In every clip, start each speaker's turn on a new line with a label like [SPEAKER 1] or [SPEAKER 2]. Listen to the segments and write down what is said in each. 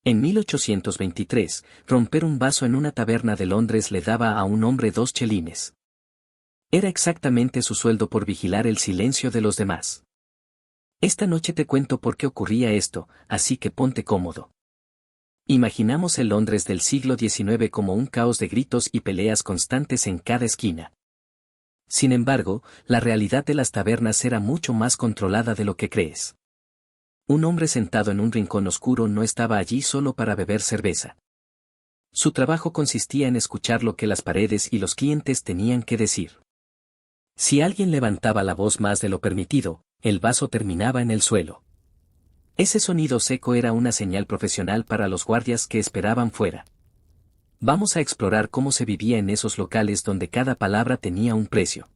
[SPEAKER 1] En 1823, romper un vaso en una taberna de Londres le daba a un hombre 2 chelines. Era exactamente su sueldo por vigilar el silencio de los demás. Esta noche te cuento por qué ocurría esto, así que ponte cómodo. Imaginamos el Londres del siglo XIX como un caos de gritos y peleas constantes en cada esquina. Sin embargo, la realidad de las tabernas era mucho más controlada de lo que crees. Un hombre sentado en un rincón oscuro no estaba allí solo para beber cerveza. Su trabajo consistía en escuchar lo que las paredes y los clientes tenían que decir. Si alguien levantaba la voz más de lo permitido, el vaso terminaba en el suelo. Ese sonido seco era una señal profesional para los guardias que esperaban fuera. Vamos a explorar cómo se vivía en esos locales donde cada palabra tenía un precio.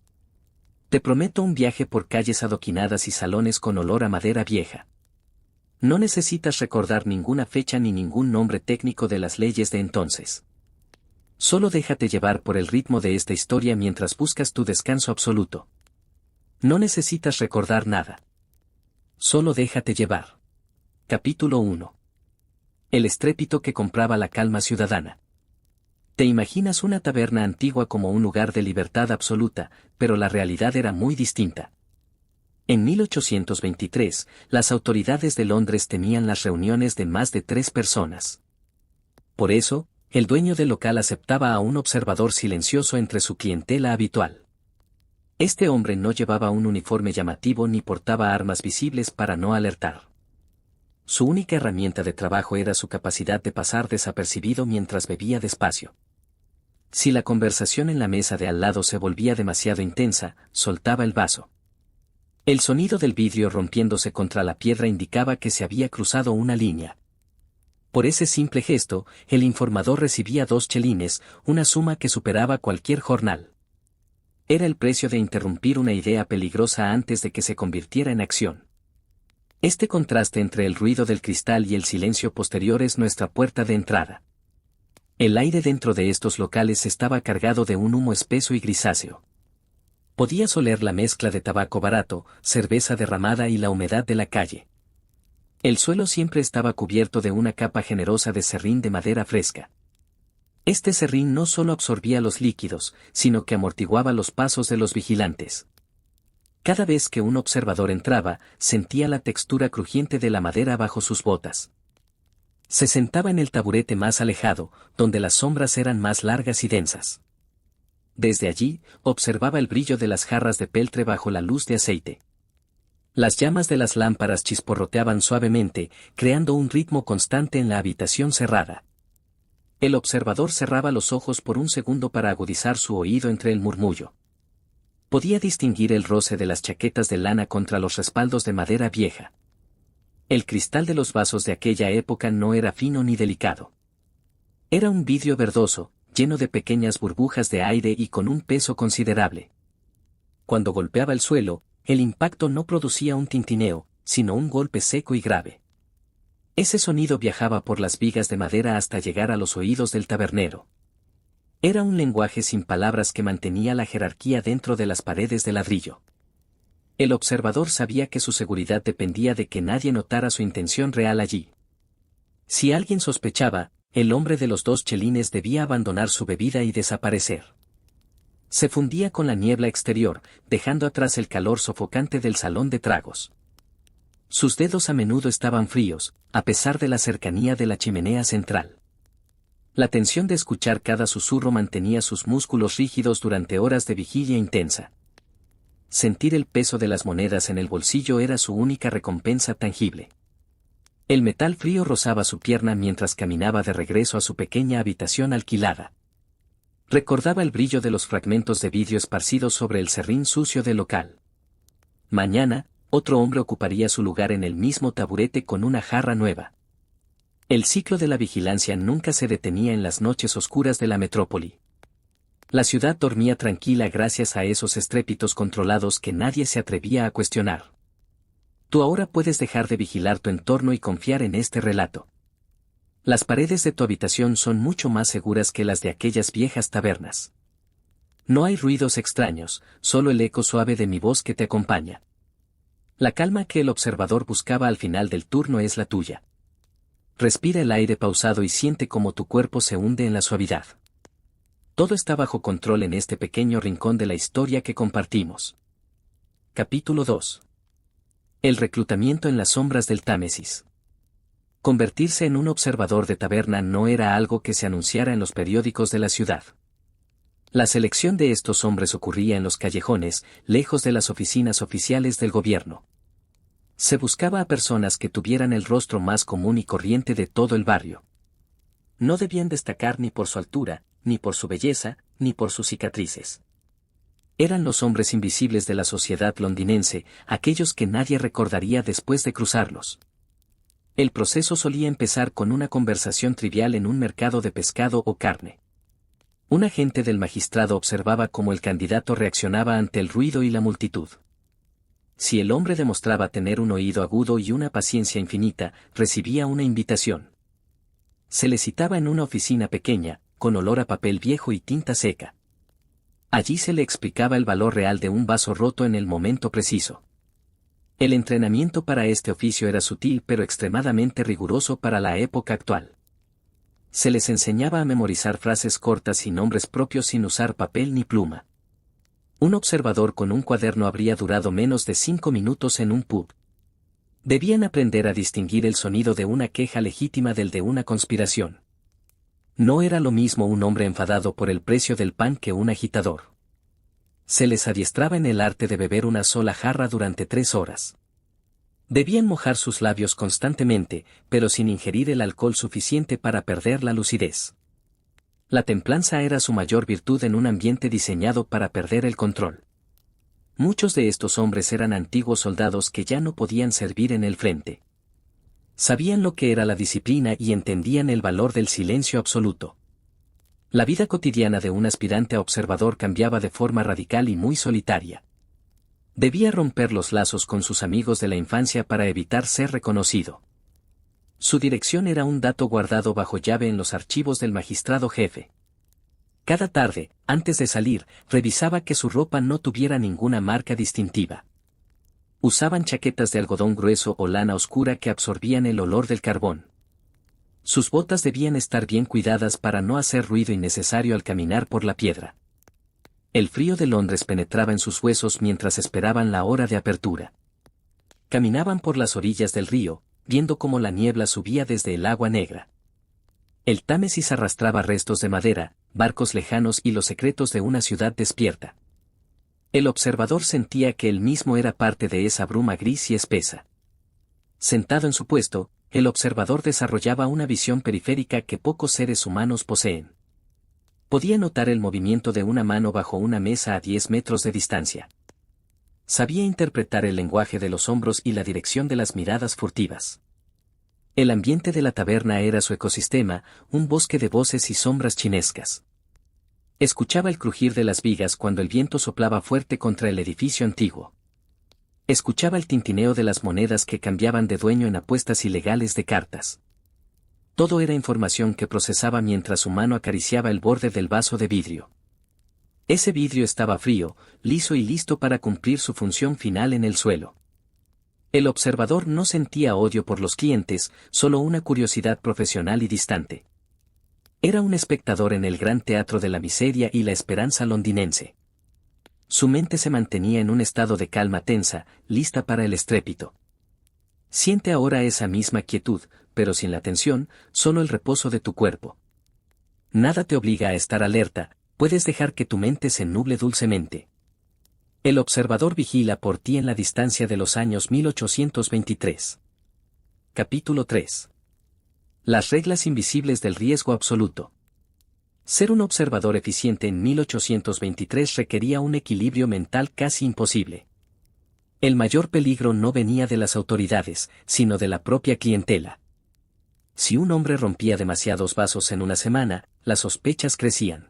[SPEAKER 1] Te prometo un viaje por calles adoquinadas y salones con olor a madera vieja. No necesitas recordar ninguna fecha ni ningún nombre técnico de las leyes de entonces. Solo déjate llevar por el ritmo de esta historia mientras buscas tu descanso absoluto. No necesitas recordar nada. Solo déjate llevar. Capítulo 1. El estrépito que compraba la calma ciudadana. Te imaginas una taberna antigua como un lugar de libertad absoluta, pero la realidad era muy distinta. En 1823, las autoridades de Londres temían las reuniones de más de 3 personas. Por eso, el dueño del local aceptaba a un observador silencioso entre su clientela habitual. Este hombre no llevaba un uniforme llamativo ni portaba armas visibles para no alertar. Su única herramienta de trabajo era su capacidad de pasar desapercibido mientras bebía despacio. Si la conversación en la mesa de al lado se volvía demasiado intensa, soltaba el vaso. El sonido del vidrio rompiéndose contra la piedra indicaba que se había cruzado una línea. Por ese simple gesto, el informador recibía 2 chelines, una suma que superaba cualquier jornal. Era el precio de interrumpir una idea peligrosa antes de que se convirtiera en acción. Este contraste entre el ruido del cristal y el silencio posterior es nuestra puerta de entrada. El aire dentro de estos locales estaba cargado de un humo espeso y grisáceo. Podías oler la mezcla de tabaco barato, cerveza derramada y la humedad de la calle. El suelo siempre estaba cubierto de una capa generosa de serrín de madera fresca. Este serrín no solo absorbía los líquidos, sino que amortiguaba los pasos de los vigilantes. Cada vez que un observador entraba, sentía la textura crujiente de la madera bajo sus botas. Se sentaba en el taburete más alejado, donde las sombras eran más largas y densas. Desde allí, observaba el brillo de las jarras de peltre bajo la luz de aceite. Las llamas de las lámparas chisporroteaban suavemente, creando un ritmo constante en la habitación cerrada. El observador cerraba los ojos por un segundo para agudizar su oído entre el murmullo. Podía distinguir el roce de las chaquetas de lana contra los respaldos de madera vieja. El cristal de los vasos de aquella época no era fino ni delicado. Era un vidrio verdoso, lleno de pequeñas burbujas de aire y con un peso considerable. Cuando golpeaba el suelo, el impacto no producía un tintineo, sino un golpe seco y grave. Ese sonido viajaba por las vigas de madera hasta llegar a los oídos del tabernero. Era un lenguaje sin palabras que mantenía la jerarquía dentro de las paredes de ladrillo. El observador sabía que su seguridad dependía de que nadie notara su intención real allí. Si alguien sospechaba, el hombre de los 2 chelines debía abandonar su bebida y desaparecer. Se fundía con la niebla exterior, dejando atrás el calor sofocante del salón de tragos. Sus dedos a menudo estaban fríos, a pesar de la cercanía de la chimenea central. La tensión de escuchar cada susurro mantenía sus músculos rígidos durante horas de vigilia intensa. Sentir el peso de las monedas en el bolsillo era su única recompensa tangible. El metal frío rozaba su pierna mientras caminaba de regreso a su pequeña habitación alquilada. Recordaba el brillo de los fragmentos de vidrio esparcidos sobre el serrín sucio del local. Mañana, otro hombre ocuparía su lugar en el mismo taburete con una jarra nueva. El ciclo de la vigilancia nunca se detenía en las noches oscuras de la metrópoli. La ciudad dormía tranquila gracias a esos estrépitos controlados que nadie se atrevía a cuestionar. Tú ahora puedes dejar de vigilar tu entorno y confiar en este relato. Las paredes de tu habitación son mucho más seguras que las de aquellas viejas tabernas. No hay ruidos extraños, solo el eco suave de mi voz que te acompaña. La calma que el observador buscaba al final del turno es la tuya. Respira el aire pausado y siente cómo tu cuerpo se hunde en la suavidad. Todo está bajo control en este pequeño rincón de la historia que compartimos. Capítulo 2. El reclutamiento en las sombras del Támesis. Convertirse en un observador de taberna no era algo que se anunciara en los periódicos de la ciudad. La selección de estos hombres ocurría en los callejones, lejos de las oficinas oficiales del gobierno. Se buscaba a personas que tuvieran el rostro más común y corriente de todo el barrio. No debían destacar ni por su altura, ni por su belleza, ni por sus cicatrices. Eran los hombres invisibles de la sociedad londinense, aquellos que nadie recordaría después de cruzarlos. El proceso solía empezar con una conversación trivial en un mercado de pescado o carne. Un agente del magistrado observaba cómo el candidato reaccionaba ante el ruido y la multitud. Si el hombre demostraba tener un oído agudo y una paciencia infinita, recibía una invitación. Se le citaba en una oficina pequeña, con olor a papel viejo y tinta seca. Allí se le explicaba el valor real de un vaso roto en el momento preciso. El entrenamiento para este oficio era sutil pero extremadamente riguroso para la época actual. Se les enseñaba a memorizar frases cortas y nombres propios sin usar papel ni pluma. Un observador con un cuaderno habría durado menos de 5 minutos en un pub. Debían aprender a distinguir el sonido de una queja legítima del de una conspiración. No era lo mismo un hombre enfadado por el precio del pan que un agitador. Se les adiestraba en el arte de beber una sola jarra durante 3 horas. Debían mojar sus labios constantemente, pero sin ingerir el alcohol suficiente para perder la lucidez. La templanza era su mayor virtud en un ambiente diseñado para perder el control. Muchos de estos hombres eran antiguos soldados que ya no podían servir en el frente. Sabían lo que era la disciplina y entendían el valor del silencio absoluto. La vida cotidiana de un aspirante a observador cambiaba de forma radical y muy solitaria. Debía romper los lazos con sus amigos de la infancia para evitar ser reconocido. Su dirección era un dato guardado bajo llave en los archivos del magistrado jefe. Cada tarde, antes de salir, revisaba que su ropa no tuviera ninguna marca distintiva. Usaban chaquetas de algodón grueso o lana oscura que absorbían el olor del carbón. Sus botas debían estar bien cuidadas para no hacer ruido innecesario al caminar por la piedra. El frío de Londres penetraba en sus huesos mientras esperaban la hora de apertura. Caminaban por las orillas del río, viendo cómo la niebla subía desde el agua negra. El Támesis arrastraba restos de madera, barcos lejanos y los secretos de una ciudad despierta. El observador sentía que él mismo era parte de esa bruma gris y espesa. Sentado en su puesto, el observador desarrollaba una visión periférica que pocos seres humanos poseen. Podía notar el movimiento de una mano bajo una mesa a 10 metros de distancia. Sabía interpretar el lenguaje de los hombros y la dirección de las miradas furtivas. El ambiente de la taberna era su ecosistema, un bosque de voces y sombras chinescas. Escuchaba el crujir de las vigas cuando el viento soplaba fuerte contra el edificio antiguo. Escuchaba el tintineo de las monedas que cambiaban de dueño en apuestas ilegales de cartas. Todo era información que procesaba mientras su mano acariciaba el borde del vaso de vidrio. Ese vidrio estaba frío, liso y listo para cumplir su función final en el suelo. El observador no sentía odio por los clientes, solo una curiosidad profesional y distante. Era un espectador en el gran teatro de la miseria y la esperanza londinense. Su mente se mantenía en un estado de calma tensa, lista para el estrépito. Siente ahora esa misma quietud, pero sin la tensión, solo el reposo de tu cuerpo. Nada te obliga a estar alerta, puedes dejar que tu mente se nuble dulcemente. El observador vigila por ti en la distancia de los años 1823. Capítulo 3. Las reglas invisibles del riesgo absoluto. Ser un observador eficiente en 1823 requería un equilibrio mental casi imposible. El mayor peligro no venía de las autoridades, sino de la propia clientela. Si un hombre rompía demasiados vasos en una semana, las sospechas crecían.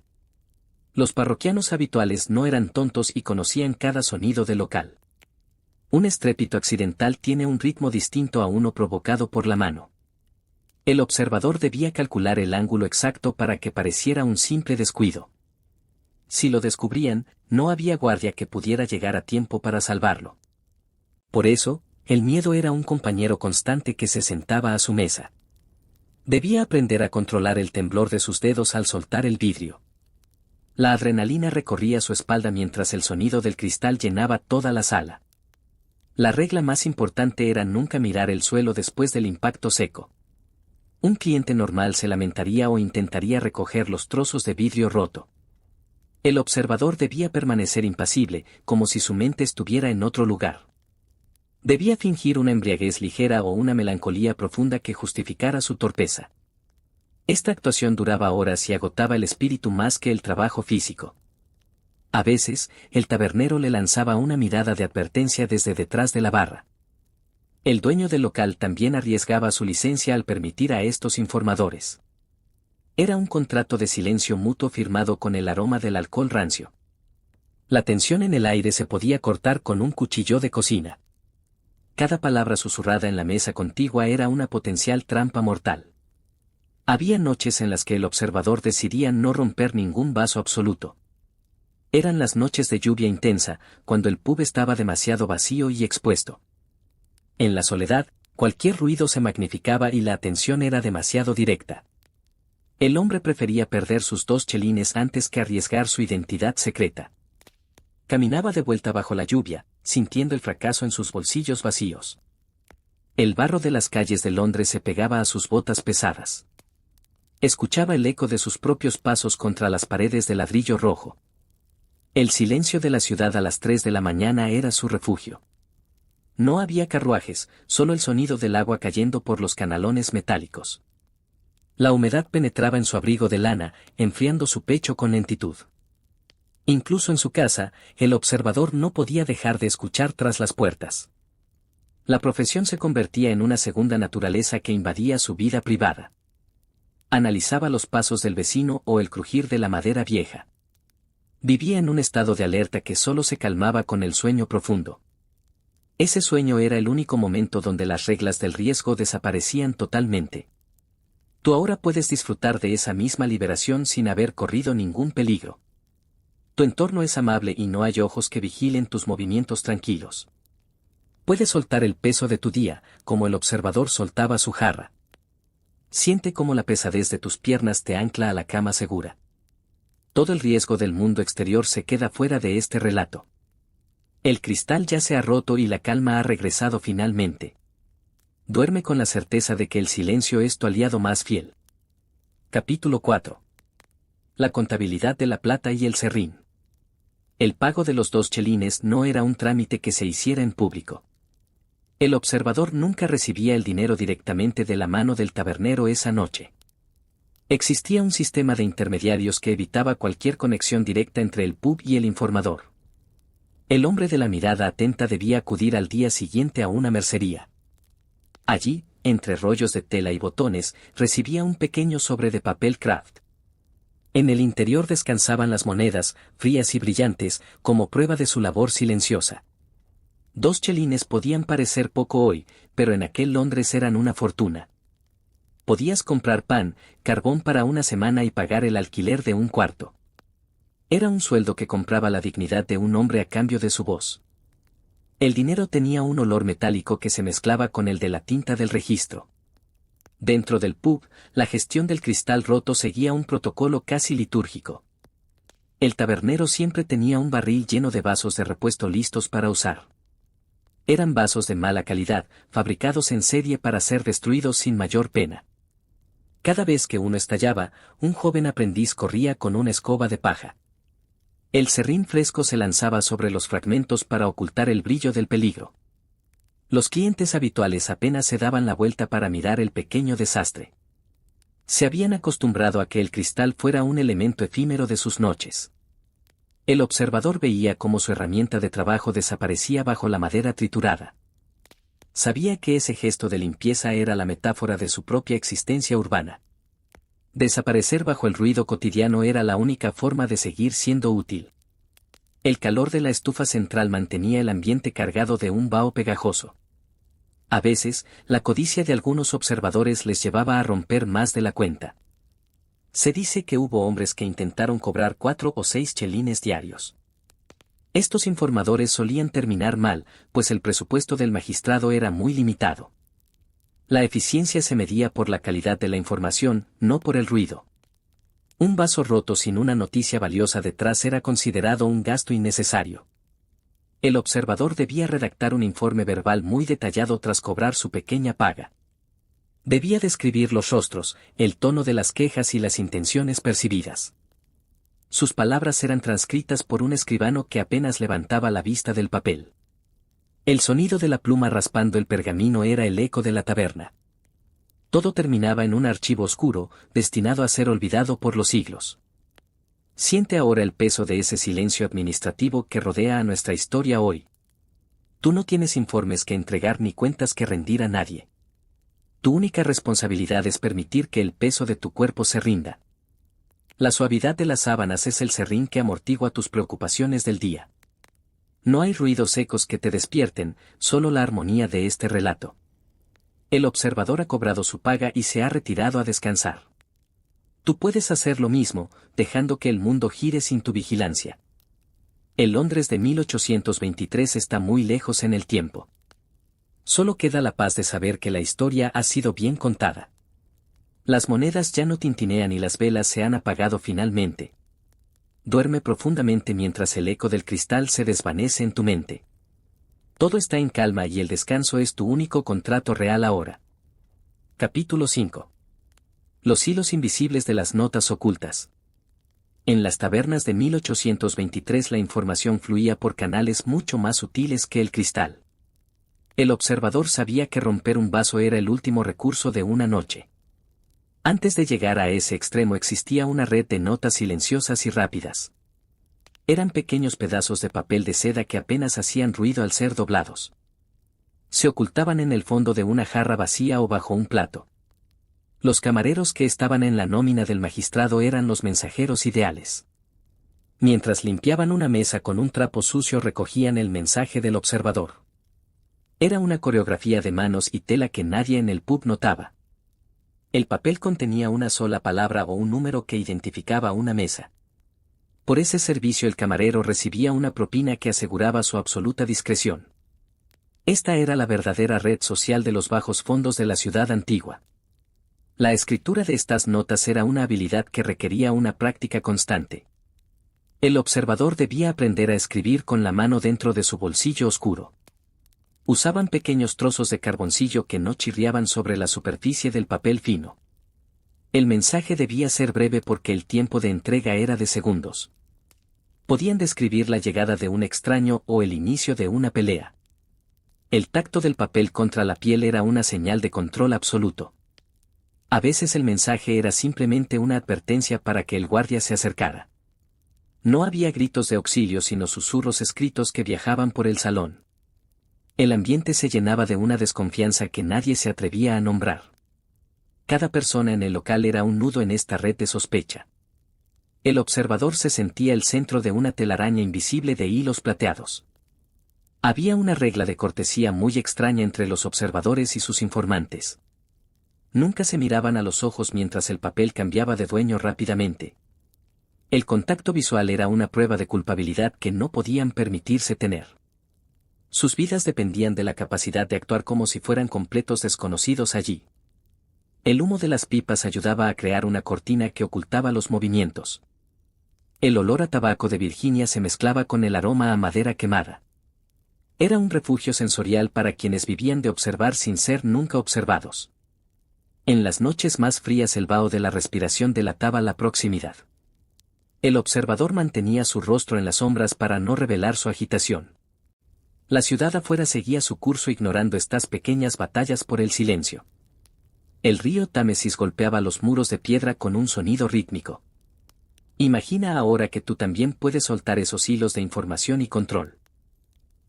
[SPEAKER 1] Los parroquianos habituales no eran tontos y conocían cada sonido del local. Un estrépito accidental tiene un ritmo distinto a uno provocado por la mano. El observador debía calcular el ángulo exacto para que pareciera un simple descuido. Si lo descubrían, no había guardia que pudiera llegar a tiempo para salvarlo. Por eso, el miedo era un compañero constante que se sentaba a su mesa. Debía aprender a controlar el temblor de sus dedos al soltar el vidrio. La adrenalina recorría su espalda mientras el sonido del cristal llenaba toda la sala. La regla más importante era nunca mirar el suelo después del impacto seco. Un cliente normal se lamentaría o intentaría recoger los trozos de vidrio roto. El observador debía permanecer impasible, como si su mente estuviera en otro lugar. Debía fingir una embriaguez ligera o una melancolía profunda que justificara su torpeza. Esta actuación duraba horas y agotaba el espíritu más que el trabajo físico. A veces, el tabernero le lanzaba una mirada de advertencia desde detrás de la barra. El dueño del local también arriesgaba su licencia al permitir a estos informadores. Era un contrato de silencio mutuo firmado con el aroma del alcohol rancio. La tensión en el aire se podía cortar con un cuchillo de cocina. Cada palabra susurrada en la mesa contigua era una potencial trampa mortal. Había noches en las que el observador decidía no romper ningún vaso absoluto. Eran las noches de lluvia intensa, cuando el pub estaba demasiado vacío y expuesto. En la soledad, cualquier ruido se magnificaba y la atención era demasiado directa. El hombre prefería perder sus 2 chelines antes que arriesgar su identidad secreta. Caminaba de vuelta bajo la lluvia, sintiendo el fracaso en sus bolsillos vacíos. El barro de las calles de Londres se pegaba a sus botas pesadas. Escuchaba el eco de sus propios pasos contra las paredes de ladrillo rojo. El silencio de la ciudad a las 3 de la mañana era su refugio. No había carruajes, solo el sonido del agua cayendo por los canalones metálicos. La humedad penetraba en su abrigo de lana, enfriando su pecho con lentitud. Incluso en su casa, el observador no podía dejar de escuchar tras las puertas. La profesión se convertía en una segunda naturaleza que invadía su vida privada. Analizaba los pasos del vecino o el crujir de la madera vieja. Vivía en un estado de alerta que solo se calmaba con el sueño profundo. Ese sueño era el único momento donde las reglas del riesgo desaparecían totalmente. Tú ahora puedes disfrutar de esa misma liberación sin haber corrido ningún peligro. Tu entorno es amable y no hay ojos que vigilen tus movimientos tranquilos. Puedes soltar el peso de tu día, como el observador soltaba su jarra. Siente cómo la pesadez de tus piernas te ancla a la cama segura. Todo el riesgo del mundo exterior se queda fuera de este relato. El cristal ya se ha roto y la calma ha regresado finalmente. Duerme con la certeza de que el silencio es tu aliado más fiel. Capítulo 4. La contabilidad de la plata y el serrín. El pago de los 2 chelines no era un trámite que se hiciera en público. El observador nunca recibía el dinero directamente de la mano del tabernero esa noche. Existía un sistema de intermediarios que evitaba cualquier conexión directa entre el pub y el informador. El hombre de la mirada atenta debía acudir al día siguiente a una mercería. Allí, entre rollos de tela y botones, recibía un pequeño sobre de papel craft. En el interior descansaban las monedas, frías y brillantes, como prueba de su labor silenciosa. 2 chelines podían parecer poco hoy, pero en aquel Londres eran una fortuna. Podías comprar pan, carbón para una semana y pagar el alquiler de un cuarto. Era un sueldo que compraba la dignidad de un hombre a cambio de su voz. El dinero tenía un olor metálico que se mezclaba con el de la tinta del registro. Dentro del pub, la gestión del cristal roto seguía un protocolo casi litúrgico. El tabernero siempre tenía un barril lleno de vasos de repuesto listos para usar. Eran vasos de mala calidad, fabricados en serie para ser destruidos sin mayor pena. Cada vez que uno estallaba, un joven aprendiz corría con una escoba de paja. El serrín fresco se lanzaba sobre los fragmentos para ocultar el brillo del peligro. Los clientes habituales apenas se daban la vuelta para mirar el pequeño desastre. Se habían acostumbrado a que el cristal fuera un elemento efímero de sus noches. El observador veía cómo su herramienta de trabajo desaparecía bajo la madera triturada. Sabía que ese gesto de limpieza era la metáfora de su propia existencia urbana. Desaparecer bajo el ruido cotidiano era la única forma de seguir siendo útil. El calor de la estufa central mantenía el ambiente cargado de un vaho pegajoso. A veces, la codicia de algunos observadores les llevaba a romper más de la cuenta. Se dice que hubo hombres que intentaron cobrar 4 o 6 chelines diarios. Estos informadores solían terminar mal, pues el presupuesto del magistrado era muy limitado. La eficiencia se medía por la calidad de la información, no por el ruido. Un vaso roto sin una noticia valiosa detrás era considerado un gasto innecesario. El observador debía redactar un informe verbal muy detallado tras cobrar su pequeña paga. Debía describir los rostros, el tono de las quejas y las intenciones percibidas. Sus palabras eran transcritas por un escribano que apenas levantaba la vista del papel. El sonido de la pluma raspando el pergamino era el eco de la taberna. Todo terminaba en un archivo oscuro, destinado a ser olvidado por los siglos. Siente ahora el peso de ese silencio administrativo que rodea a nuestra historia hoy. Tú no tienes informes que entregar ni cuentas que rendir a nadie. Tu única responsabilidad es permitir que el peso de tu cuerpo se rinda. La suavidad de las sábanas es el serrín que amortigua tus preocupaciones del día. No hay ruidos secos que te despierten, solo la armonía de este relato. El observador ha cobrado su paga y se ha retirado a descansar. Tú puedes hacer lo mismo, dejando que el mundo gire sin tu vigilancia. El Londres de 1823 está muy lejos en el tiempo. Solo queda la paz de saber que la historia ha sido bien contada. Las monedas ya no tintinean y las velas se han apagado finalmente. Duerme profundamente mientras el eco del cristal se desvanece en tu mente. Todo está en calma y el descanso es tu único contrato real ahora. Capítulo 5. Los hilos invisibles de las notas ocultas. En las tabernas de 1823 la información fluía por canales mucho más sutiles que el cristal. El observador sabía que romper un vaso era el último recurso de una noche. Antes de llegar a ese extremo existía una red de notas silenciosas y rápidas. Eran pequeños pedazos de papel de seda que apenas hacían ruido al ser doblados. Se ocultaban en el fondo de una jarra vacía o bajo un plato. Los camareros que estaban en la nómina del magistrado eran los mensajeros ideales. Mientras limpiaban una mesa con un trapo sucio recogían el mensaje del observador. Era una coreografía de manos y tela que nadie en el pub notaba. El papel contenía una sola palabra o un número que identificaba una mesa. Por ese servicio el camarero recibía una propina que aseguraba su absoluta discreción. Esta era la verdadera red social de los bajos fondos de la ciudad antigua. La escritura de estas notas era una habilidad que requería una práctica constante. El observador debía aprender a escribir con la mano dentro de su bolsillo oscuro. Usaban pequeños trozos de carboncillo que no chirriaban sobre la superficie del papel fino. El mensaje debía ser breve porque el tiempo de entrega era de segundos. Podían describir la llegada de un extraño o el inicio de una pelea. El tacto del papel contra la piel era una señal de control absoluto. A veces el mensaje era simplemente una advertencia para que el guardia se acercara. No había gritos de auxilio sino susurros escritos que viajaban por el salón. El ambiente se llenaba de una desconfianza que nadie se atrevía a nombrar. Cada persona en el local era un nudo en esta red de sospecha. El observador se sentía el centro de una telaraña invisible de hilos plateados. Había una regla de cortesía muy extraña entre los observadores y sus informantes. Nunca se miraban a los ojos mientras el papel cambiaba de dueño rápidamente. El contacto visual era una prueba de culpabilidad que no podían permitirse tener. Sus vidas dependían de la capacidad de actuar como si fueran completos desconocidos allí. El humo de las pipas ayudaba a crear una cortina que ocultaba los movimientos. El olor a tabaco de Virginia se mezclaba con el aroma a madera quemada. Era un refugio sensorial para quienes vivían de observar sin ser nunca observados. En las noches más frías el vaho de la respiración delataba la proximidad. El observador mantenía su rostro en las sombras para no revelar su agitación. La ciudad afuera seguía su curso ignorando estas pequeñas batallas por el silencio. El río Támesis golpeaba los muros de piedra con un sonido rítmico. Imagina ahora que tú también puedes soltar esos hilos de información y control.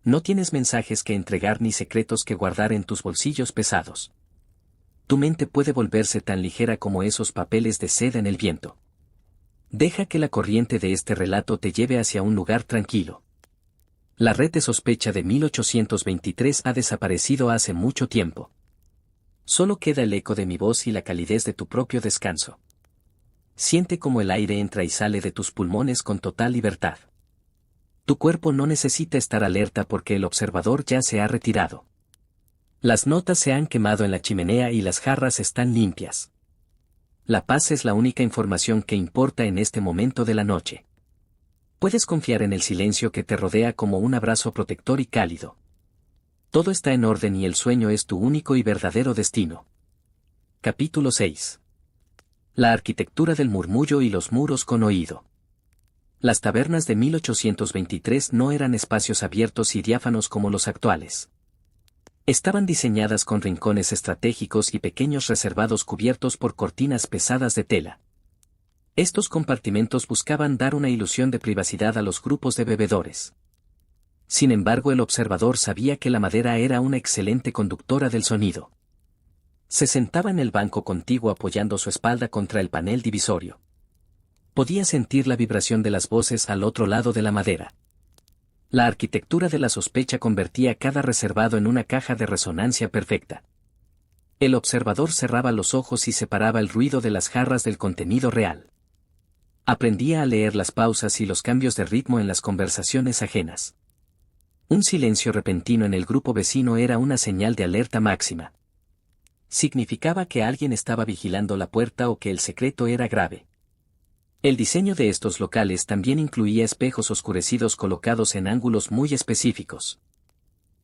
[SPEAKER 1] No tienes mensajes que entregar ni secretos que guardar en tus bolsillos pesados. Tu mente puede volverse tan ligera como esos papeles de seda en el viento. Deja que la corriente de este relato te lleve hacia un lugar tranquilo. La red de sospecha de 1823 ha desaparecido hace mucho tiempo. Solo queda el eco de mi voz y la calidez de tu propio descanso. Siente cómo el aire entra y sale de tus pulmones con total libertad. Tu cuerpo no necesita estar alerta porque el observador ya se ha retirado. Las notas se han quemado en la chimenea y las jarras están limpias. La paz es la única información que importa en este momento de la noche. Puedes confiar en el silencio que te rodea como un abrazo protector y cálido. Todo está en orden y el sueño es tu único y verdadero destino. Capítulo 6. La arquitectura del murmullo y los muros con oído. Las tabernas de 1823 no eran espacios abiertos y diáfanos como los actuales. Estaban diseñadas con rincones estratégicos y pequeños reservados cubiertos por cortinas pesadas de tela. Estos compartimentos buscaban dar una ilusión de privacidad a los grupos de bebedores. Sin embargo, el observador sabía que la madera era una excelente conductora del sonido. Se sentaba en el banco contiguo apoyando su espalda contra el panel divisorio. Podía sentir la vibración de las voces al otro lado de la madera. La arquitectura de la sospecha convertía cada reservado en una caja de resonancia perfecta. El observador cerraba los ojos y separaba el ruido de las jarras del contenido real. Aprendía a leer las pausas y los cambios de ritmo en las conversaciones ajenas. Un silencio repentino en el grupo vecino era una señal de alerta máxima. Significaba que alguien estaba vigilando la puerta o que el secreto era grave. El diseño de estos locales también incluía espejos oscurecidos colocados en ángulos muy específicos.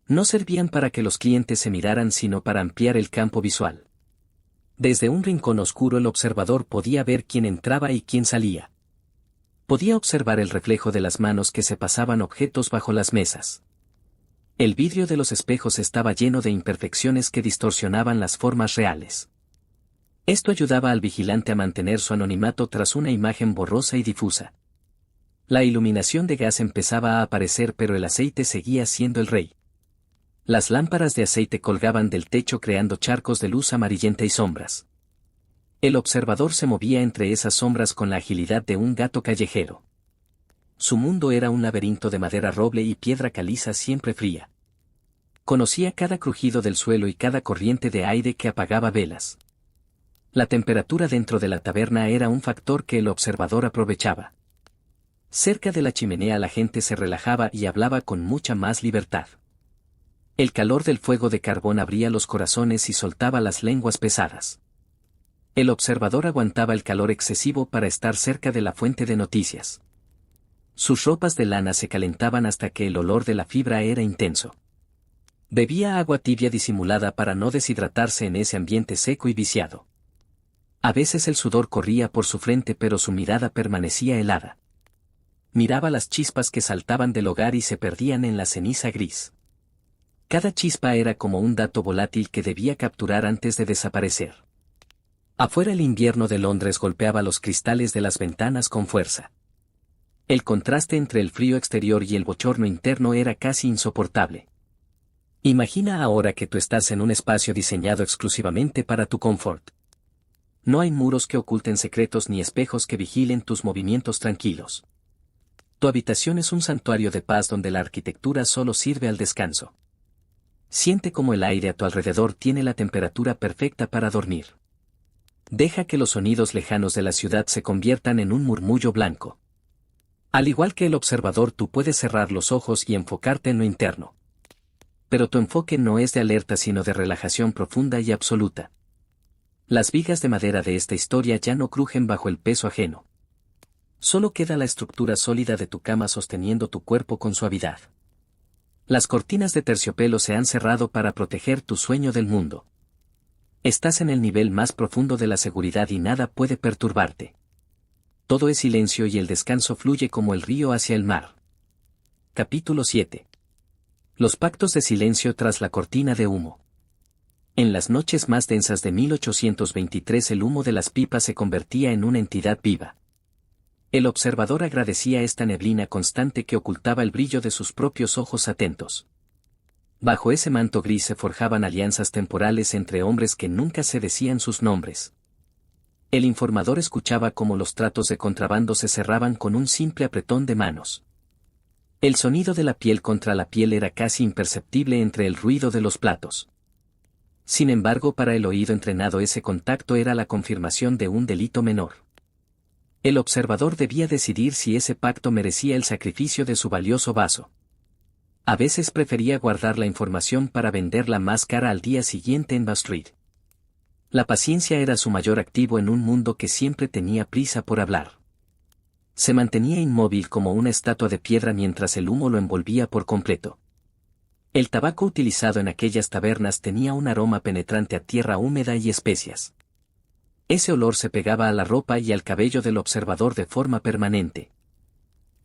[SPEAKER 1] No servían para que los clientes se miraran sino para ampliar el campo visual. Desde un rincón oscuro el observador podía ver quién entraba y quién salía. Podía observar el reflejo de las manos que se pasaban objetos bajo las mesas. El vidrio de los espejos estaba lleno de imperfecciones que distorsionaban las formas reales. Esto ayudaba al vigilante a mantener su anonimato tras una imagen borrosa y difusa. La iluminación de gas empezaba a aparecer pero el aceite seguía siendo el rey. Las lámparas de aceite colgaban del techo creando charcos de luz amarillenta y sombras. El observador se movía entre esas sombras con la agilidad de un gato callejero. Su mundo era un laberinto de madera roble y piedra caliza siempre fría. Conocía cada crujido del suelo y cada corriente de aire que apagaba velas. La temperatura dentro de la taberna era un factor que el observador aprovechaba. Cerca de la chimenea la gente se relajaba y hablaba con mucha más libertad. El calor del fuego de carbón abría los corazones y soltaba las lenguas pesadas. El observador aguantaba el calor excesivo para estar cerca de la fuente de noticias. Sus ropas de lana se calentaban hasta que el olor de la fibra era intenso. Bebía agua tibia disimulada para no deshidratarse en ese ambiente seco y viciado. A veces el sudor corría por su frente pero su mirada permanecía helada. Miraba las chispas que saltaban del hogar y se perdían en la ceniza gris. Cada chispa era como un dato volátil que debía capturar antes de desaparecer. Afuera el invierno de Londres golpeaba los cristales de las ventanas con fuerza. El contraste entre el frío exterior y el bochorno interno era casi insoportable. Imagina ahora que tú estás en un espacio diseñado exclusivamente para tu confort. No hay muros que oculten secretos ni espejos que vigilen tus movimientos tranquilos. Tu habitación es un santuario de paz donde la arquitectura solo sirve al descanso. Siente como el aire a tu alrededor tiene la temperatura perfecta para dormir. Deja que los sonidos lejanos de la ciudad se conviertan en un murmullo blanco. Al igual que el observador, tú puedes cerrar los ojos y enfocarte en lo interno. Pero tu enfoque no es de alerta sino de relajación profunda y absoluta. Las vigas de madera de esta historia ya no crujen bajo el peso ajeno. Solo queda la estructura sólida de tu cama sosteniendo tu cuerpo con suavidad. Las cortinas de terciopelo se han cerrado para proteger tu sueño del mundo. Estás en el nivel más profundo de la seguridad y nada puede perturbarte. Todo es silencio y el descanso fluye como el río hacia el mar. Capítulo 7. Los pactos de silencio tras la cortina de humo. En las noches más densas de 1823 el humo de las pipas se convertía en una entidad viva. El observador agradecía esta neblina constante que ocultaba el brillo de sus propios ojos atentos. Bajo ese manto gris se forjaban alianzas temporales entre hombres que nunca se decían sus nombres. El informador escuchaba cómo los tratos de contrabando se cerraban con un simple apretón de manos. El sonido de la piel contra la piel era casi imperceptible entre el ruido de los platos. Sin embargo, para el oído entrenado ese contacto era la confirmación de un delito menor. El observador debía decidir si ese pacto merecía el sacrificio de su valioso vaso. A veces prefería guardar la información para venderla más cara al día siguiente en Bow Street. La paciencia era su mayor activo en un mundo que siempre tenía prisa por hablar. Se mantenía inmóvil como una estatua de piedra mientras el humo lo envolvía por completo. El tabaco utilizado en aquellas tabernas tenía un aroma penetrante a tierra húmeda y especias. Ese olor se pegaba a la ropa y al cabello del observador de forma permanente.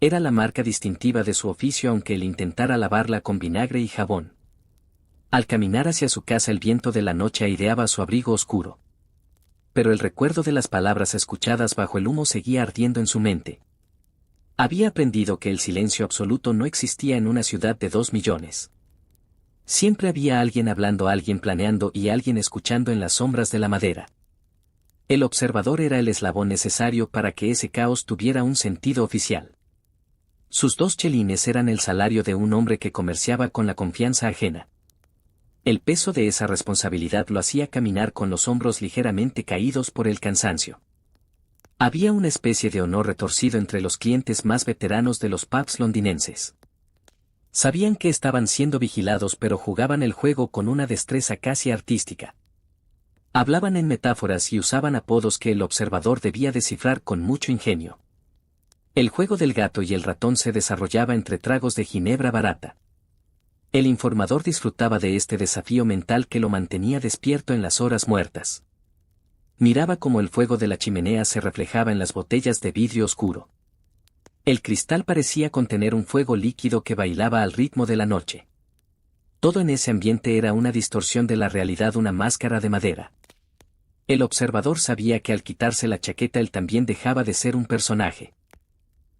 [SPEAKER 1] Era la marca distintiva de su oficio aunque él intentara lavarla con vinagre y jabón. Al caminar hacia su casa el viento de la noche aireaba su abrigo oscuro. Pero el recuerdo de las palabras escuchadas bajo el humo seguía ardiendo en su mente. Había aprendido que el silencio absoluto no existía en una ciudad de 2 millones. Siempre había alguien hablando, alguien planeando y alguien escuchando en las sombras de la madera. El observador era el eslabón necesario para que ese caos tuviera un sentido oficial. Sus 2 chelines eran el salario de un hombre que comerciaba con la confianza ajena. El peso de esa responsabilidad lo hacía caminar con los hombros ligeramente caídos por el cansancio. Había una especie de honor retorcido entre los clientes más veteranos de los pubs londinenses. Sabían que estaban siendo vigilados pero jugaban el juego con una destreza casi artística. Hablaban en metáforas y usaban apodos que el observador debía descifrar con mucho ingenio. El juego del gato y el ratón se desarrollaba entre tragos de ginebra barata. El informador disfrutaba de este desafío mental que lo mantenía despierto en las horas muertas. Miraba cómo el fuego de la chimenea se reflejaba en las botellas de vidrio oscuro. El cristal parecía contener un fuego líquido que bailaba al ritmo de la noche. Todo en ese ambiente era una distorsión de la realidad, una máscara de madera. El observador sabía que al quitarse la chaqueta él también dejaba de ser un personaje.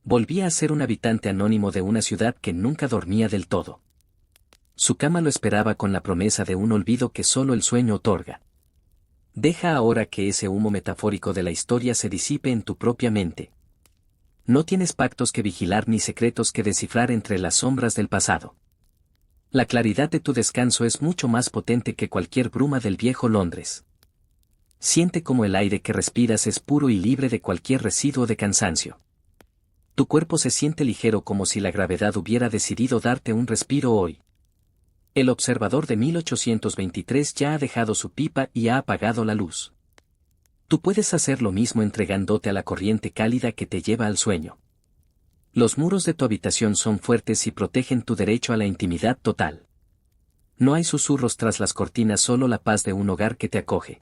[SPEAKER 1] Volvía a ser un habitante anónimo de una ciudad que nunca dormía del todo. Su cama lo esperaba con la promesa de un olvido que solo el sueño otorga. Deja ahora que ese humo metafórico de la historia se disipe en tu propia mente. No tienes pactos que vigilar ni secretos que descifrar entre las sombras del pasado. La claridad de tu descanso es mucho más potente que cualquier bruma del viejo Londres. Siente como el aire que respiras es puro y libre de cualquier residuo de cansancio. Tu cuerpo se siente ligero como si la gravedad hubiera decidido darte un respiro hoy. El observador de 1823 ya ha dejado su pipa y ha apagado la luz. Tú puedes hacer lo mismo entregándote a la corriente cálida que te lleva al sueño. Los muros de tu habitación son fuertes y protegen tu derecho a la intimidad total. No hay susurros tras las cortinas, solo la paz de un hogar que te acoge.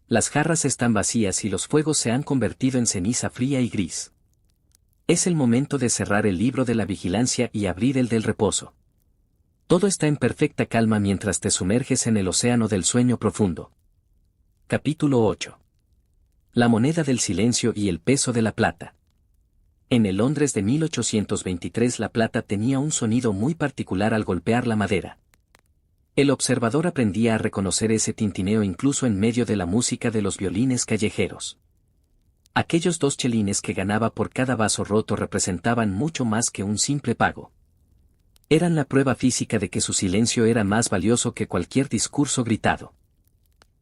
[SPEAKER 1] Las jarras están vacías y los fuegos se han convertido en ceniza fría y gris. Es el momento de cerrar el libro de la vigilancia y abrir el del reposo. Todo está en perfecta calma mientras te sumerges en el océano del sueño profundo. Capítulo 8. La moneda del silencio y el peso de la plata. En el Londres de 1823 la plata tenía un sonido muy particular al golpear la madera. El observador aprendía a reconocer ese tintineo incluso en medio de la música de los violines callejeros. Aquellos 2 chelines que ganaba por cada vaso roto representaban mucho más que un simple pago. Eran la prueba física de que su silencio era más valioso que cualquier discurso gritado.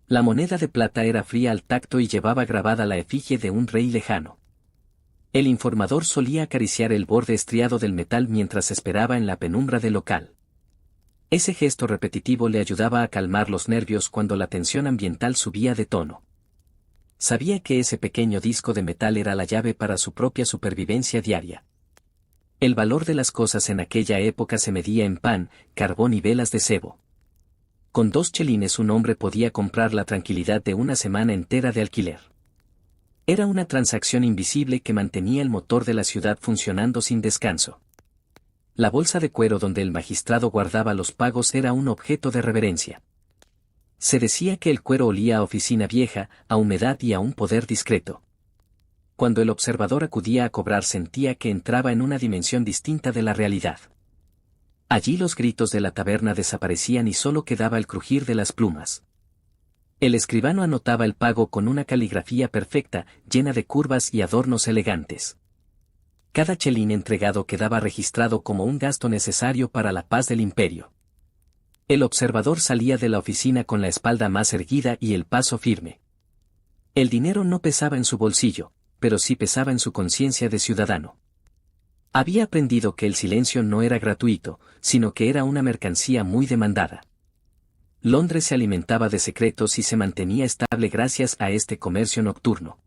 [SPEAKER 1] La moneda de plata era fría al tacto y llevaba grabada la efigie de un rey lejano. El informador solía acariciar el borde estriado del metal mientras esperaba en la penumbra del local. Ese gesto repetitivo le ayudaba a calmar los nervios cuando la tensión ambiental subía de tono. Sabía que ese pequeño disco de metal era la llave para su propia supervivencia diaria. El valor de las cosas en aquella época se medía en pan, carbón y velas de cebo. Con 2 chelines un hombre podía comprar la tranquilidad de una semana entera de alquiler. Era una transacción invisible que mantenía el motor de la ciudad funcionando sin descanso. La bolsa de cuero donde el magistrado guardaba los pagos era un objeto de reverencia. Se decía que el cuero olía a oficina vieja, a humedad y a un poder discreto. Cuando el observador acudía a cobrar sentía que entraba en una dimensión distinta de la realidad. Allí los gritos de la taberna desaparecían y solo quedaba el crujir de las plumas. El escribano anotaba el pago con una caligrafía perfecta, llena de curvas y adornos elegantes. Cada chelín entregado quedaba registrado como un gasto necesario para la paz del imperio. El observador salía de la oficina con la espalda más erguida y el paso firme. El dinero no pesaba en su bolsillo, pero sí pesaba en su conciencia de ciudadano. Había aprendido que el silencio no era gratuito, sino que era una mercancía muy demandada. Londres se alimentaba de secretos y se mantenía estable gracias a este comercio nocturno.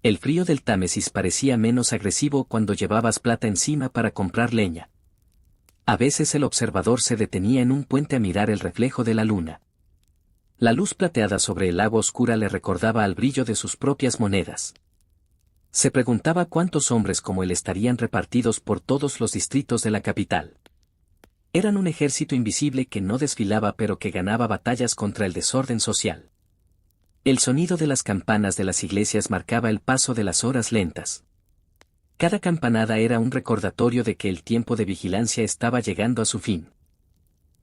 [SPEAKER 1] El frío del Támesis parecía menos agresivo cuando llevabas plata encima para comprar leña. A veces el observador se detenía en un puente a mirar el reflejo de la luna. La luz plateada sobre el agua oscura le recordaba al brillo de sus propias monedas. Se preguntaba cuántos hombres como él estarían repartidos por todos los distritos de la capital. Eran un ejército invisible que no desfilaba pero que ganaba batallas contra el desorden social. El sonido de las campanas de las iglesias marcaba el paso de las horas lentas. Cada campanada era un recordatorio de que el tiempo de vigilancia estaba llegando a su fin.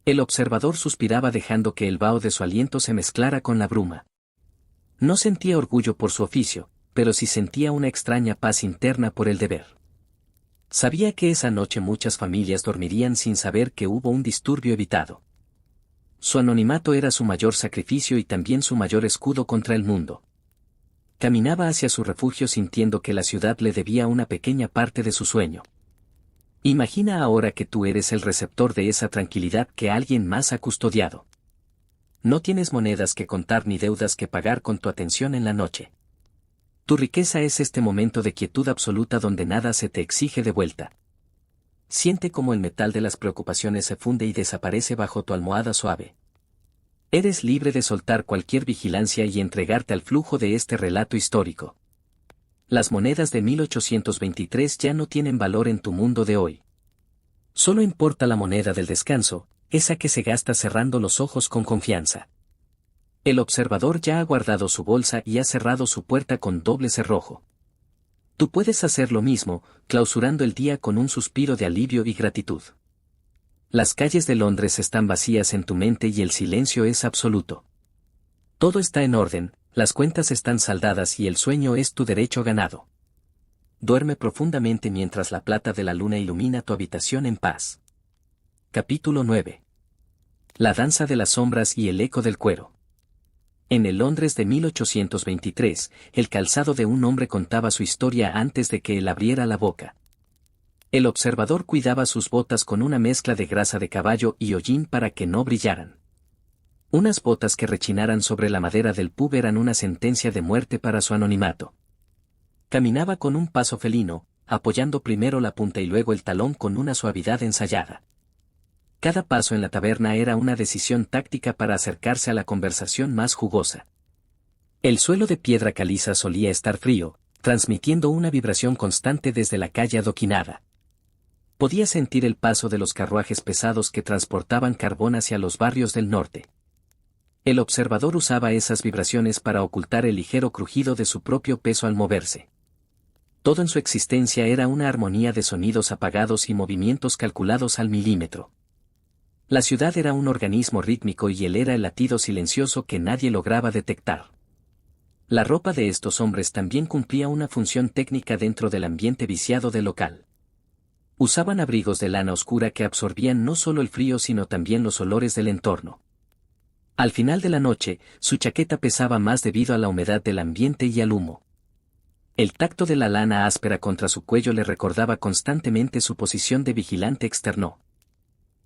[SPEAKER 1] El observador suspiraba dejando que el vaho de su aliento se mezclara con la bruma. No sentía orgullo por su oficio, pero sí sentía una extraña paz interna por el deber. Sabía que esa noche muchas familias dormirían sin saber que hubo un disturbio evitado. Su anonimato era su mayor sacrificio y también su mayor escudo contra el mundo. Caminaba hacia su refugio sintiendo que la ciudad le debía una pequeña parte de su sueño. Imagina ahora que tú eres el receptor de esa tranquilidad que alguien más ha custodiado. No tienes monedas que contar ni deudas que pagar con tu atención en la noche. Tu riqueza es este momento de quietud absoluta donde nada se te exige de vuelta. Siente cómo el metal de las preocupaciones se funde y desaparece bajo tu almohada suave. Eres libre de soltar cualquier vigilancia y entregarte al flujo de este relato histórico. Las monedas de 1823 ya no tienen valor en tu mundo de hoy. Solo importa la moneda del descanso, esa que se gasta cerrando los ojos con confianza. El observador ya ha guardado su bolsa y ha cerrado su puerta con doble cerrojo. Tú puedes hacer lo mismo, clausurando el día con un suspiro de alivio y gratitud. Las calles de Londres están vacías en tu mente y el silencio es absoluto. Todo está en orden, las cuentas están saldadas y el sueño es tu derecho ganado. Duerme profundamente mientras la plata de la luna ilumina tu habitación en paz. Capítulo 9. La danza de las sombras y el eco del cuero. En el Londres de 1823, el calzado de un hombre contaba su historia antes de que él abriera la boca. El observador cuidaba sus botas con una mezcla de grasa de caballo y hollín para que no brillaran. Unas botas que rechinaran sobre la madera del pub eran una sentencia de muerte para su anonimato. Caminaba con un paso felino, apoyando primero la punta y luego el talón con una suavidad ensayada. Cada paso en la taberna era una decisión táctica para acercarse a la conversación más jugosa. El suelo de piedra caliza solía estar frío, transmitiendo una vibración constante desde la calle adoquinada. Podía sentir el paso de los carruajes pesados que transportaban carbón hacia los barrios del norte. El observador usaba esas vibraciones para ocultar el ligero crujido de su propio peso al moverse. Todo en su existencia era una armonía de sonidos apagados y movimientos calculados al milímetro. La ciudad era un organismo rítmico y él era el latido silencioso que nadie lograba detectar. La ropa de estos hombres también cumplía una función técnica dentro del ambiente viciado del local. Usaban abrigos de lana oscura que absorbían no solo el frío sino también los olores del entorno. Al final de la noche, su chaqueta pesaba más debido a la humedad del ambiente y al humo. El tacto de la lana áspera contra su cuello le recordaba constantemente su posición de vigilante externo.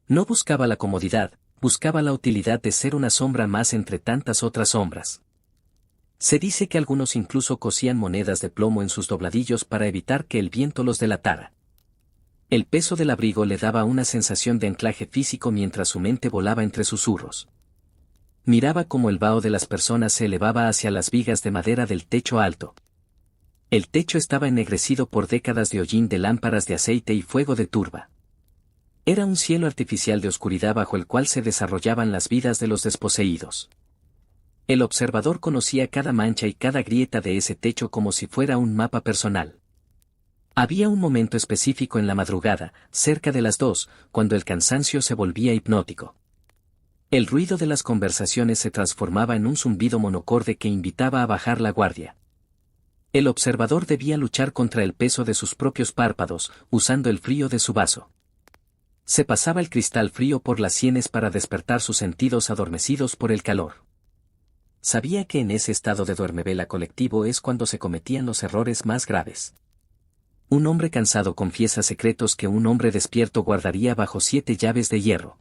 [SPEAKER 1] No buscaba la comodidad, buscaba la utilidad de ser una sombra más entre tantas otras sombras. Se dice que algunos incluso cosían monedas de plomo en sus dobladillos para evitar que el viento los delatara. El peso del abrigo le daba una sensación de anclaje físico mientras su mente volaba entre susurros. Miraba cómo el vaho de las personas se elevaba hacia las vigas de madera del techo alto. El techo estaba ennegrecido por décadas de hollín de lámparas de aceite y fuego de turba. Era un cielo artificial de oscuridad bajo el cual se desarrollaban las vidas de los desposeídos. El observador conocía cada mancha y cada grieta de ese techo como si fuera un mapa personal. Había un momento específico en la madrugada, cerca de las 2, cuando el cansancio se volvía hipnótico. El ruido de las conversaciones se transformaba en un zumbido monocorde que invitaba a bajar la guardia. El observador debía luchar contra el peso de sus propios párpados, usando el frío de su vaso. Se pasaba el cristal frío por las sienes para despertar sus sentidos adormecidos por el calor. Sabía que en ese estado de duermevela colectivo es cuando se cometían los errores más graves. Un hombre cansado confiesa secretos que un hombre despierto guardaría bajo 7 llaves de hierro.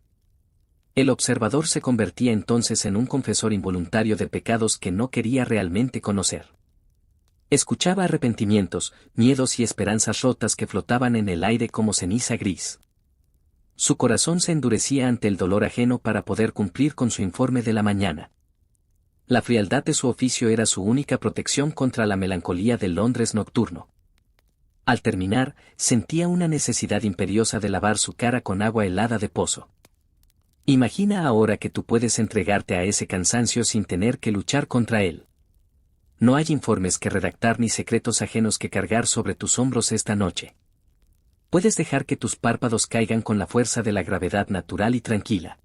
[SPEAKER 1] El observador se convertía entonces en un confesor involuntario de pecados que no quería realmente conocer. Escuchaba arrepentimientos, miedos y esperanzas rotas que flotaban en el aire como ceniza gris. Su corazón se endurecía ante el dolor ajeno para poder cumplir con su informe de la mañana. La frialdad de su oficio era su única protección contra la melancolía del Londres nocturno. Al terminar, sentía una necesidad imperiosa de lavar su cara con agua helada de pozo. Imagina ahora que tú puedes entregarte a ese cansancio sin tener que luchar contra él. No hay informes que redactar ni secretos ajenos que cargar sobre tus hombros esta noche. Puedes dejar que tus párpados caigan con la fuerza de la gravedad natural y tranquila.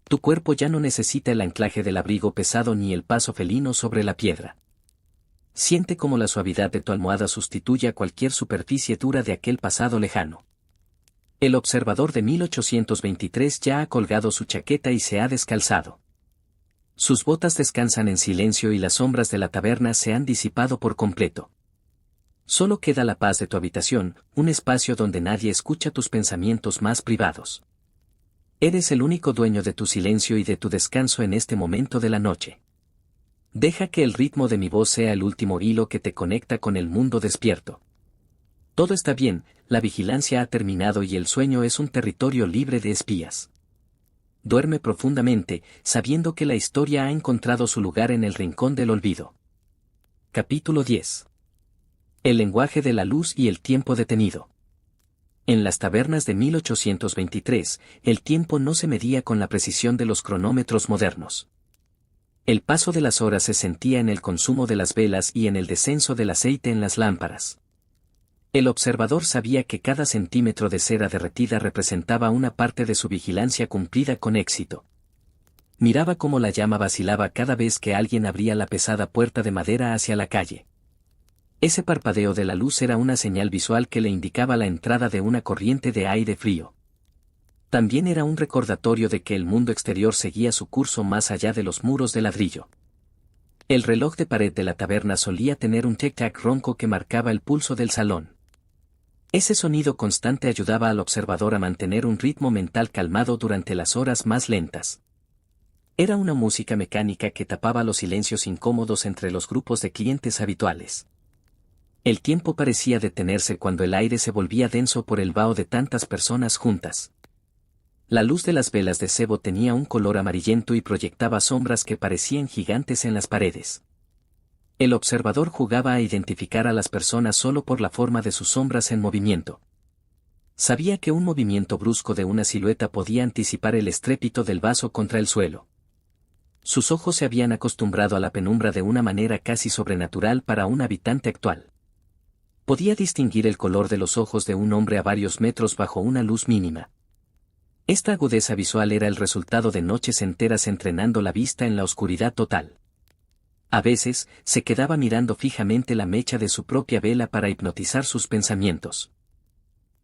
[SPEAKER 1] Tu cuerpo ya no necesita el anclaje del abrigo pesado ni el paso felino sobre la piedra. Siente cómo la suavidad de tu almohada sustituye a cualquier superficie dura de aquel pasado lejano. El observador de 1823 ya ha colgado su chaqueta y se ha descalzado. Sus botas descansan en silencio y las sombras de la taberna se han disipado por completo. Solo queda la paz de tu habitación, un espacio donde nadie escucha tus pensamientos más privados. Eres el único dueño de tu silencio y de tu descanso en este momento de la noche. Deja que el ritmo de mi voz sea el último hilo que te conecta con el mundo despierto. Todo está bien, la vigilancia ha terminado y el sueño es un territorio libre de espías. Duerme profundamente, sabiendo que la historia ha encontrado su lugar en el rincón del olvido. Capítulo 10. El lenguaje de la luz y el tiempo detenido. En las tabernas de 1823, el tiempo no se medía con la precisión de los cronómetros modernos. El paso de las horas se sentía en el consumo de las velas y en el descenso del aceite en las lámparas. El observador sabía que cada centímetro de cera derretida representaba una parte de su vigilancia cumplida con éxito. Miraba cómo la llama vacilaba cada vez que alguien abría la pesada puerta de madera hacia la calle. Ese parpadeo de la luz era una señal visual que le indicaba la entrada de una corriente de aire frío. También era un recordatorio de que el mundo exterior seguía su curso más allá de los muros de ladrillo. El reloj de pared de la taberna solía tener un tic-tac ronco que marcaba el pulso del salón. Ese sonido constante ayudaba al observador a mantener un ritmo mental calmado durante las horas más lentas. Era una música mecánica que tapaba los silencios incómodos entre los grupos de clientes habituales. El tiempo parecía detenerse cuando el aire se volvía denso por el vaho de tantas personas juntas. La luz de las velas de sebo tenía un color amarillento y proyectaba sombras que parecían gigantes en las paredes. El observador jugaba a identificar a las personas solo por la forma de sus sombras en movimiento. Sabía que un movimiento brusco de una silueta podía anticipar el estrépito del vaso contra el suelo. Sus ojos se habían acostumbrado a la penumbra de una manera casi sobrenatural para un habitante actual. Podía distinguir el color de los ojos de un hombre a varios metros bajo una luz mínima. Esta agudeza visual era el resultado de noches enteras entrenando la vista en la oscuridad total. A veces, se quedaba mirando fijamente la mecha de su propia vela para hipnotizar sus pensamientos.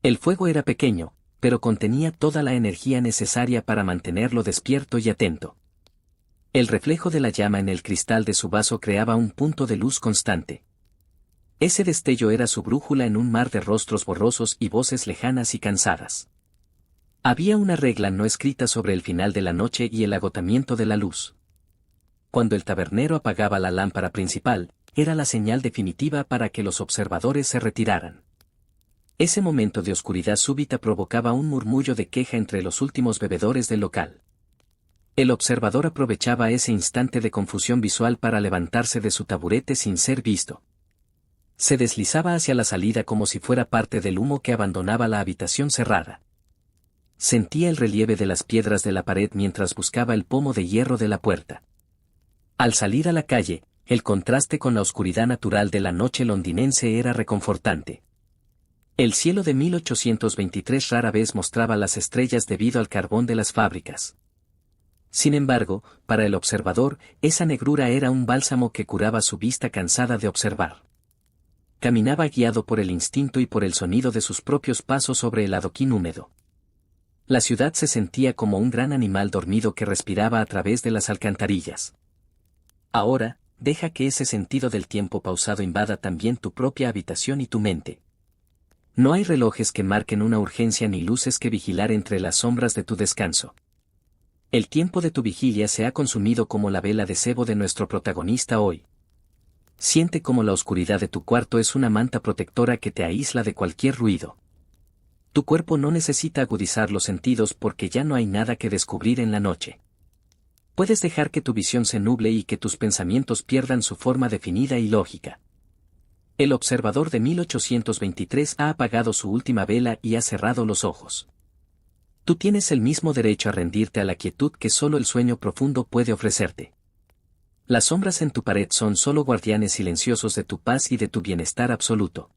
[SPEAKER 1] El fuego era pequeño, pero contenía toda la energía necesaria para mantenerlo despierto y atento. El reflejo de la llama en el cristal de su vaso creaba un punto de luz constante. Ese destello era su brújula en un mar de rostros borrosos y voces lejanas y cansadas. Había una regla no escrita sobre el final de la noche y el agotamiento de la luz. Cuando el tabernero apagaba la lámpara principal, era la señal definitiva para que los observadores se retiraran. Ese momento de oscuridad súbita provocaba un murmullo de queja entre los últimos bebedores del local. El observador aprovechaba ese instante de confusión visual para levantarse de su taburete sin ser visto. Se deslizaba hacia la salida como si fuera parte del humo que abandonaba la habitación cerrada. Sentía el relieve de las piedras de la pared mientras buscaba el pomo de hierro de la puerta. Al salir a la calle, el contraste con la oscuridad natural de la noche londinense era reconfortante. El cielo de 1823 rara vez mostraba las estrellas debido al carbón de las fábricas. Sin embargo, para el observador, esa negrura era un bálsamo que curaba su vista cansada de observar. Caminaba guiado por el instinto y por el sonido de sus propios pasos sobre el adoquín húmedo. La ciudad se sentía como un gran animal dormido que respiraba a través de las alcantarillas. Ahora, deja que ese sentido del tiempo pausado invada también tu propia habitación y tu mente. No hay relojes que marquen una urgencia ni luces que vigilar entre las sombras de tu descanso. El tiempo de tu vigilia se ha consumido como la vela de cebo de nuestro protagonista hoy. Siente como la oscuridad de tu cuarto es una manta protectora que te aísla de cualquier ruido. Tu cuerpo no necesita agudizar los sentidos porque ya no hay nada que descubrir en la noche. Puedes dejar que tu visión se nuble y que tus pensamientos pierdan su forma definida y lógica. El observador de 1823 ha apagado su última vela y ha cerrado los ojos. Tú tienes el mismo derecho a rendirte a la quietud que solo el sueño profundo puede ofrecerte. Las sombras en tu pared son solo guardianes silenciosos de tu paz y de tu bienestar absoluto.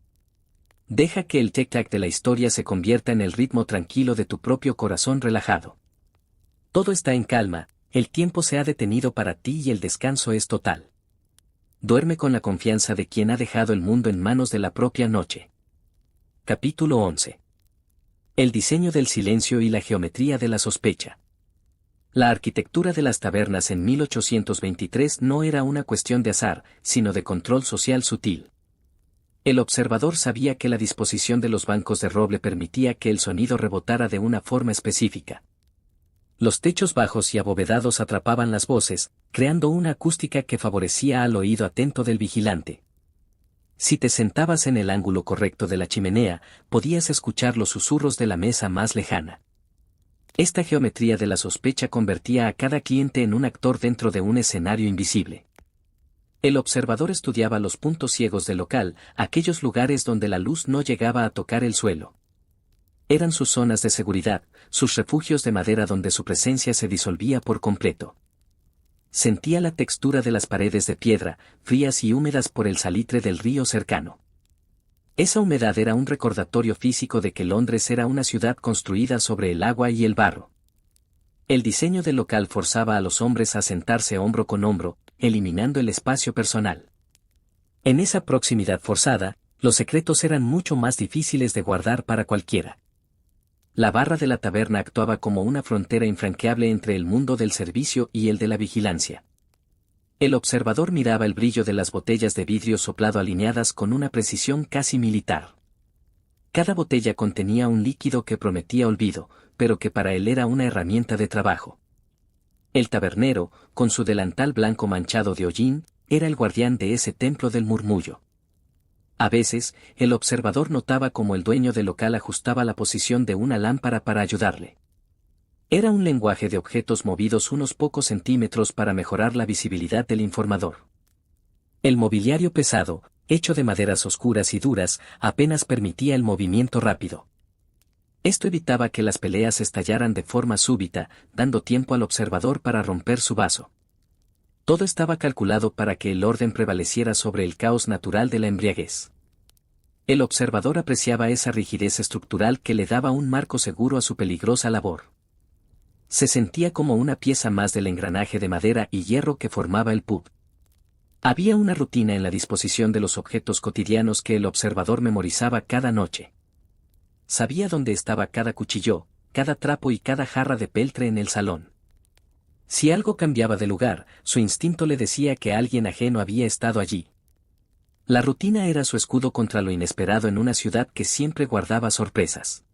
[SPEAKER 1] Deja que el tic-tac de la historia se convierta en el ritmo tranquilo de tu propio corazón relajado. Todo está en calma, el tiempo se ha detenido para ti y el descanso es total. Duerme con la confianza de quien ha dejado el mundo en manos de la propia noche. Capítulo 11. El diseño del silencio y la geometría de la sospecha. La arquitectura de las tabernas en 1823 no era una cuestión de azar, sino de control social sutil. El observador sabía que la disposición de los bancos de roble permitía que el sonido rebotara de una forma específica. Los techos bajos y abovedados atrapaban las voces, creando una acústica que favorecía al oído atento del vigilante. Si te sentabas en el ángulo correcto de la chimenea, podías escuchar los susurros de la mesa más lejana. Esta geometría de la sospecha convertía a cada cliente en un actor dentro de un escenario invisible. El observador estudiaba los puntos ciegos del local, aquellos lugares donde la luz no llegaba a tocar el suelo. Eran sus zonas de seguridad, sus refugios de madera donde su presencia se disolvía por completo. Sentía la textura de las paredes de piedra, frías y húmedas por el salitre del río cercano. Esa humedad era un recordatorio físico de que Londres era una ciudad construida sobre el agua y el barro. El diseño del local forzaba a los hombres a sentarse hombro con hombro, eliminando el espacio personal. En esa proximidad forzada, los secretos eran mucho más difíciles de guardar para cualquiera. La barra de la taberna actuaba como una frontera infranqueable entre el mundo del servicio y el de la vigilancia. El observador miraba el brillo de las botellas de vidrio soplado alineadas con una precisión casi militar. Cada botella contenía un líquido que prometía olvido, pero que para él era una herramienta de trabajo. El tabernero, con su delantal blanco manchado de hollín, era el guardián de ese templo del murmullo. A veces, el observador notaba cómo el dueño del local ajustaba la posición de una lámpara para ayudarle. Era un lenguaje de objetos movidos unos pocos centímetros para mejorar la visibilidad del informador. El mobiliario pesado, hecho de maderas oscuras y duras, apenas permitía el movimiento rápido. Esto evitaba que las peleas estallaran de forma súbita, dando tiempo al observador para romper su vaso. Todo estaba calculado para que el orden prevaleciera sobre el caos natural de la embriaguez. El observador apreciaba esa rigidez estructural que le daba un marco seguro a su peligrosa labor. Se sentía como una pieza más del engranaje de madera y hierro que formaba el pub. Había una rutina en la disposición de los objetos cotidianos que el observador memorizaba cada noche. Sabía dónde estaba cada cuchillo, cada trapo y cada jarra de peltre en el salón. Si algo cambiaba de lugar, su instinto le decía que alguien ajeno había estado allí. La rutina era su escudo contra lo inesperado en una ciudad que siempre guardaba sorpresas.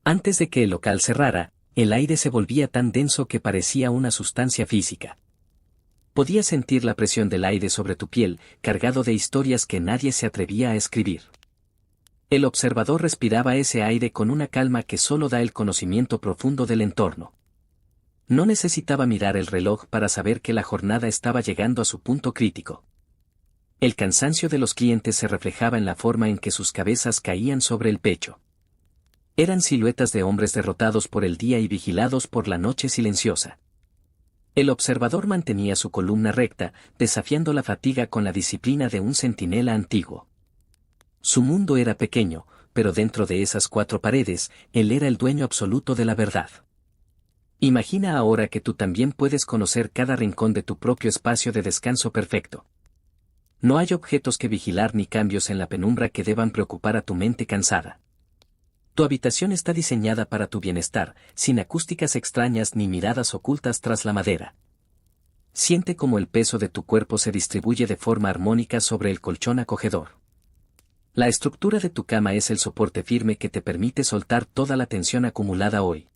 [SPEAKER 1] Antes de que el local cerrara, el aire se volvía tan denso que parecía una sustancia física. Podías sentir la presión del aire sobre tu piel, cargado de historias que nadie se atrevía a escribir. El observador respiraba ese aire con una calma que solo da el conocimiento profundo del entorno. No necesitaba mirar el reloj para saber que la jornada estaba llegando a su punto crítico. El cansancio de los clientes se reflejaba en la forma en que sus cabezas caían sobre el pecho. Eran siluetas de hombres derrotados por el día y vigilados por la noche silenciosa. El observador mantenía su columna recta, desafiando la fatiga con la disciplina de un centinela antiguo. Su mundo era pequeño, pero dentro de esas cuatro paredes, él era el dueño absoluto de la verdad. Imagina ahora que tú también puedes conocer cada rincón de tu propio espacio de descanso perfecto. No hay objetos que vigilar ni cambios en la penumbra que deban preocupar a tu mente cansada. Tu habitación está diseñada para tu bienestar, sin acústicas extrañas ni miradas ocultas tras la madera. Siente cómo el peso de tu cuerpo se distribuye de forma armónica sobre el colchón acogedor. La estructura de tu cama es el soporte firme que te permite soltar toda la tensión acumulada hoy.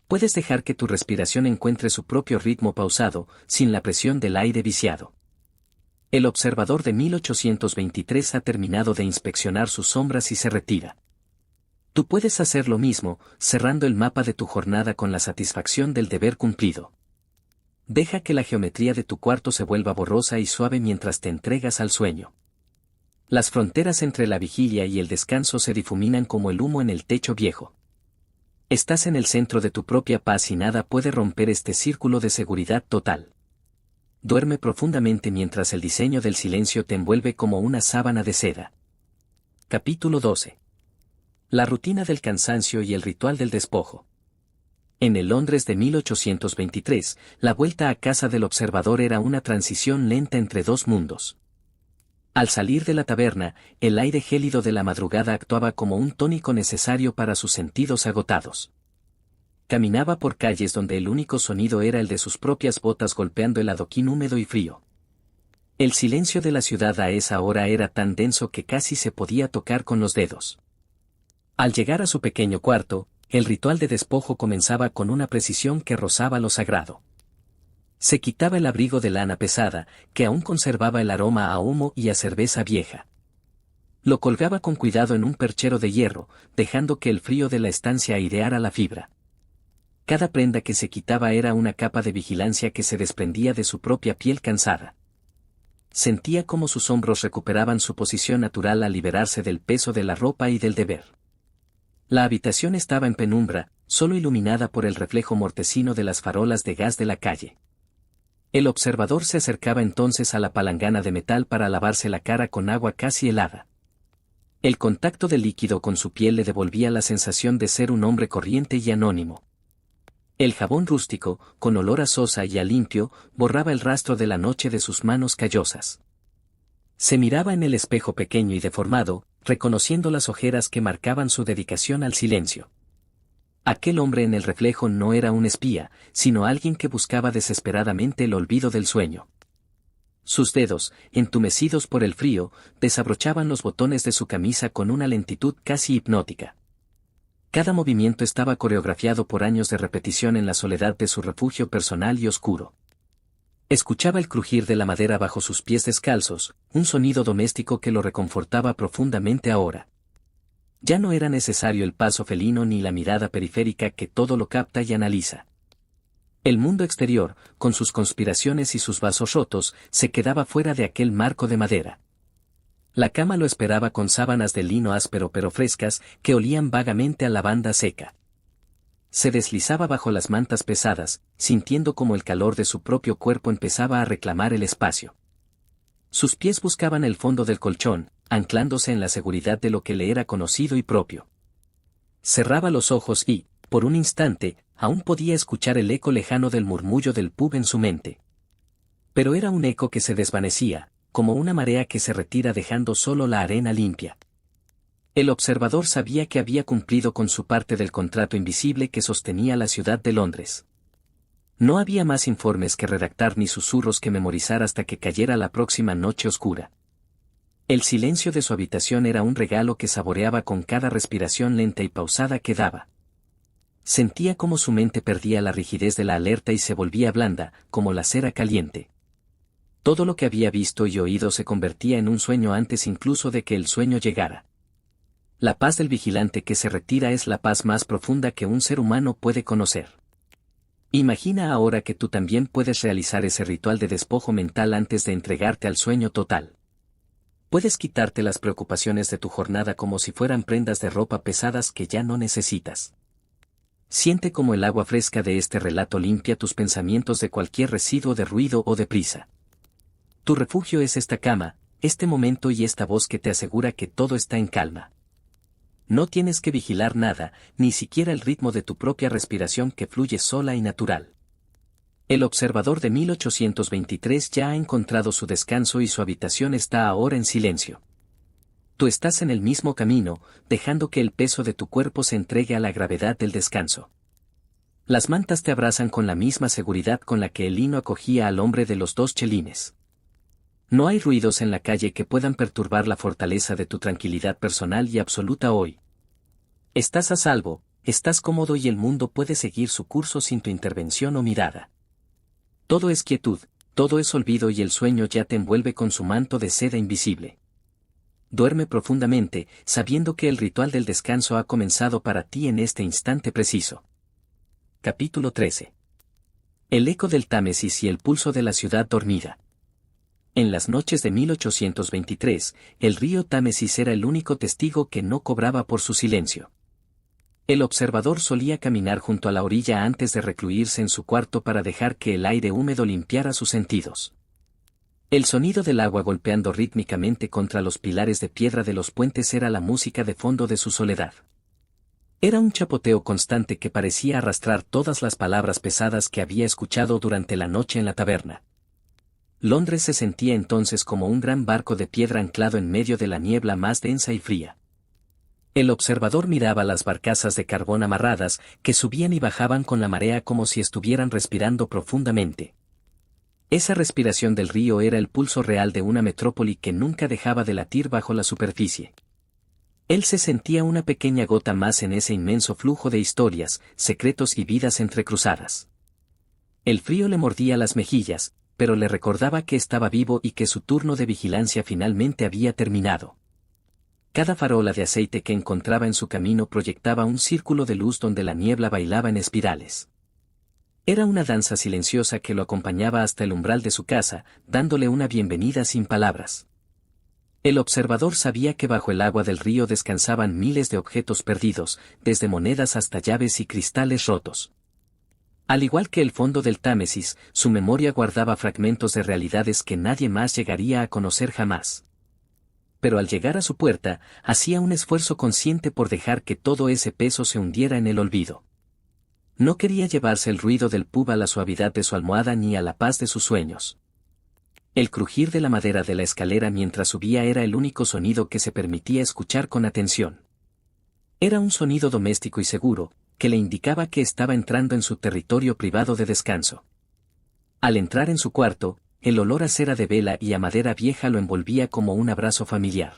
[SPEAKER 1] Puedes dejar que tu respiración encuentre su propio ritmo pausado, sin la presión del aire viciado. El observador de 1823 ha terminado de inspeccionar sus sombras y se retira. Tú puedes hacer lo mismo, cerrando el mapa de tu jornada con la satisfacción del deber cumplido. Deja que la geometría de tu cuarto se vuelva borrosa y suave mientras te entregas al sueño. Las fronteras entre la vigilia y el descanso se difuminan como el humo en el techo viejo. Estás en el centro de tu propia paz y nada puede romper este círculo de seguridad total. Duerme profundamente mientras el diseño del silencio te envuelve como una sábana de seda. Capítulo 12. La rutina del cansancio y el ritual del despojo. En el Londres de 1823, la vuelta a casa del observador era una transición lenta entre dos mundos. Al salir de la taberna, el aire gélido de la madrugada actuaba como un tónico necesario para sus sentidos agotados. Caminaba por calles donde el único sonido era el de sus propias botas golpeando el adoquín húmedo y frío. El silencio de la ciudad a esa hora era tan denso que casi se podía tocar con los dedos. Al llegar a su pequeño cuarto, el ritual de despojo comenzaba con una precisión que rozaba lo sagrado. Se quitaba el abrigo de lana pesada, que aún conservaba el aroma a humo y a cerveza vieja. Lo colgaba con cuidado en un perchero de hierro, dejando que el frío de la estancia aireara la fibra. Cada prenda que se quitaba era una capa de vigilancia que se desprendía de su propia piel cansada. Sentía cómo sus hombros recuperaban su posición natural al liberarse del peso de la ropa y del deber. La habitación estaba en penumbra, solo iluminada por el reflejo mortecino de las farolas de gas de la calle. El observador se acercaba entonces a la palangana de metal para lavarse la cara con agua casi helada. El contacto del líquido con su piel le devolvía la sensación de ser un hombre corriente y anónimo. El jabón rústico, con olor a sosa y a limpio, borraba el rastro de la noche de sus manos callosas. Se miraba en el espejo pequeño y deformado, reconociendo las ojeras que marcaban su dedicación al silencio. Aquel hombre en el reflejo no era un espía, sino alguien que buscaba desesperadamente el olvido del sueño. Sus dedos, entumecidos por el frío, desabrochaban los botones de su camisa con una lentitud casi hipnótica. Cada movimiento estaba coreografiado por años de repetición en la soledad de su refugio personal y oscuro. Escuchaba el crujir de la madera bajo sus pies descalzos, un sonido doméstico que lo reconfortaba profundamente ahora. Ya no era necesario el paso felino ni la mirada periférica que todo lo capta y analiza. El mundo exterior, con sus conspiraciones y sus vasos rotos, se quedaba fuera de aquel marco de madera. La cama lo esperaba con sábanas de lino áspero pero frescas, que olían vagamente a lavanda seca. Se deslizaba bajo las mantas pesadas, sintiendo como el calor de su propio cuerpo empezaba a reclamar el espacio. Sus pies buscaban el fondo del colchón, anclándose en la seguridad de lo que le era conocido y propio. Cerraba los ojos y, por un instante, aún podía escuchar el eco lejano del murmullo del pub en su mente. Pero era un eco que se desvanecía, como una marea que se retira dejando solo la arena limpia. El observador sabía que había cumplido con su parte del contrato invisible que sostenía la ciudad de Londres. No había más informes que redactar ni susurros que memorizar hasta que cayera la próxima noche oscura. El silencio de su habitación era un regalo que saboreaba con cada respiración lenta y pausada que daba. Sentía cómo su mente perdía la rigidez de la alerta y se volvía blanda, como la cera caliente. Todo lo que había visto y oído se convertía en un sueño antes incluso de que el sueño llegara. La paz del vigilante que se retira es la paz más profunda que un ser humano puede conocer. Imagina ahora que tú también puedes realizar ese ritual de despojo mental antes de entregarte al sueño total. Puedes quitarte las preocupaciones de tu jornada como si fueran prendas de ropa pesadas que ya no necesitas. Siente como el agua fresca de este relato limpia tus pensamientos de cualquier residuo de ruido o de prisa. Tu refugio es esta cama, este momento y esta voz que te asegura que todo está en calma. No tienes que vigilar nada, ni siquiera el ritmo de tu propia respiración que fluye sola y natural. El observador de 1823 ya ha encontrado su descanso y su habitación está ahora en silencio. Tú estás en el mismo camino, dejando que el peso de tu cuerpo se entregue a la gravedad del descanso. Las mantas te abrazan con la misma seguridad con la que el lino acogía al hombre de los 2 chelines. No hay ruidos en la calle que puedan perturbar la fortaleza de tu tranquilidad personal y absoluta hoy. Estás a salvo, estás cómodo y el mundo puede seguir su curso sin tu intervención o mirada. Todo es quietud, todo es olvido y el sueño ya te envuelve con su manto de seda invisible. Duerme profundamente, sabiendo que el ritual del descanso ha comenzado para ti en este instante preciso. Capítulo 13. El eco del Támesis y el pulso de la ciudad dormida. En las noches de 1823, el río Támesis era el único testigo que no cobraba por su silencio. El observador solía caminar junto a la orilla antes de recluirse en su cuarto para dejar que el aire húmedo limpiara sus sentidos. El sonido del agua golpeando rítmicamente contra los pilares de piedra de los puentes era la música de fondo de su soledad. Era un chapoteo constante que parecía arrastrar todas las palabras pesadas que había escuchado durante la noche en la taberna. Londres se sentía entonces como un gran barco de piedra anclado en medio de la niebla más densa y fría. El observador miraba las barcazas de carbón amarradas que subían y bajaban con la marea como si estuvieran respirando profundamente. Esa respiración del río era el pulso real de una metrópoli que nunca dejaba de latir bajo la superficie. Él se sentía una pequeña gota más en ese inmenso flujo de historias, secretos y vidas entrecruzadas. El frío le mordía las mejillas, pero le recordaba que estaba vivo y que su turno de vigilancia finalmente había terminado. Cada farola de aceite que encontraba en su camino proyectaba un círculo de luz donde la niebla bailaba en espirales. Era una danza silenciosa que lo acompañaba hasta el umbral de su casa, dándole una bienvenida sin palabras. El observador sabía que bajo el agua del río descansaban miles de objetos perdidos, desde monedas hasta llaves y cristales rotos. Al igual que el fondo del Támesis, su memoria guardaba fragmentos de realidades que nadie más llegaría a conocer jamás. Pero al llegar a su puerta, hacía un esfuerzo consciente por dejar que todo ese peso se hundiera en el olvido. No quería llevarse el ruido del pub a la suavidad de su almohada ni a la paz de sus sueños. El crujir de la madera de la escalera mientras subía era el único sonido que se permitía escuchar con atención. Era un sonido doméstico y seguro, que le indicaba que estaba entrando en su territorio privado de descanso. Al entrar en su cuarto, el olor a cera de vela y a madera vieja lo envolvía como un abrazo familiar.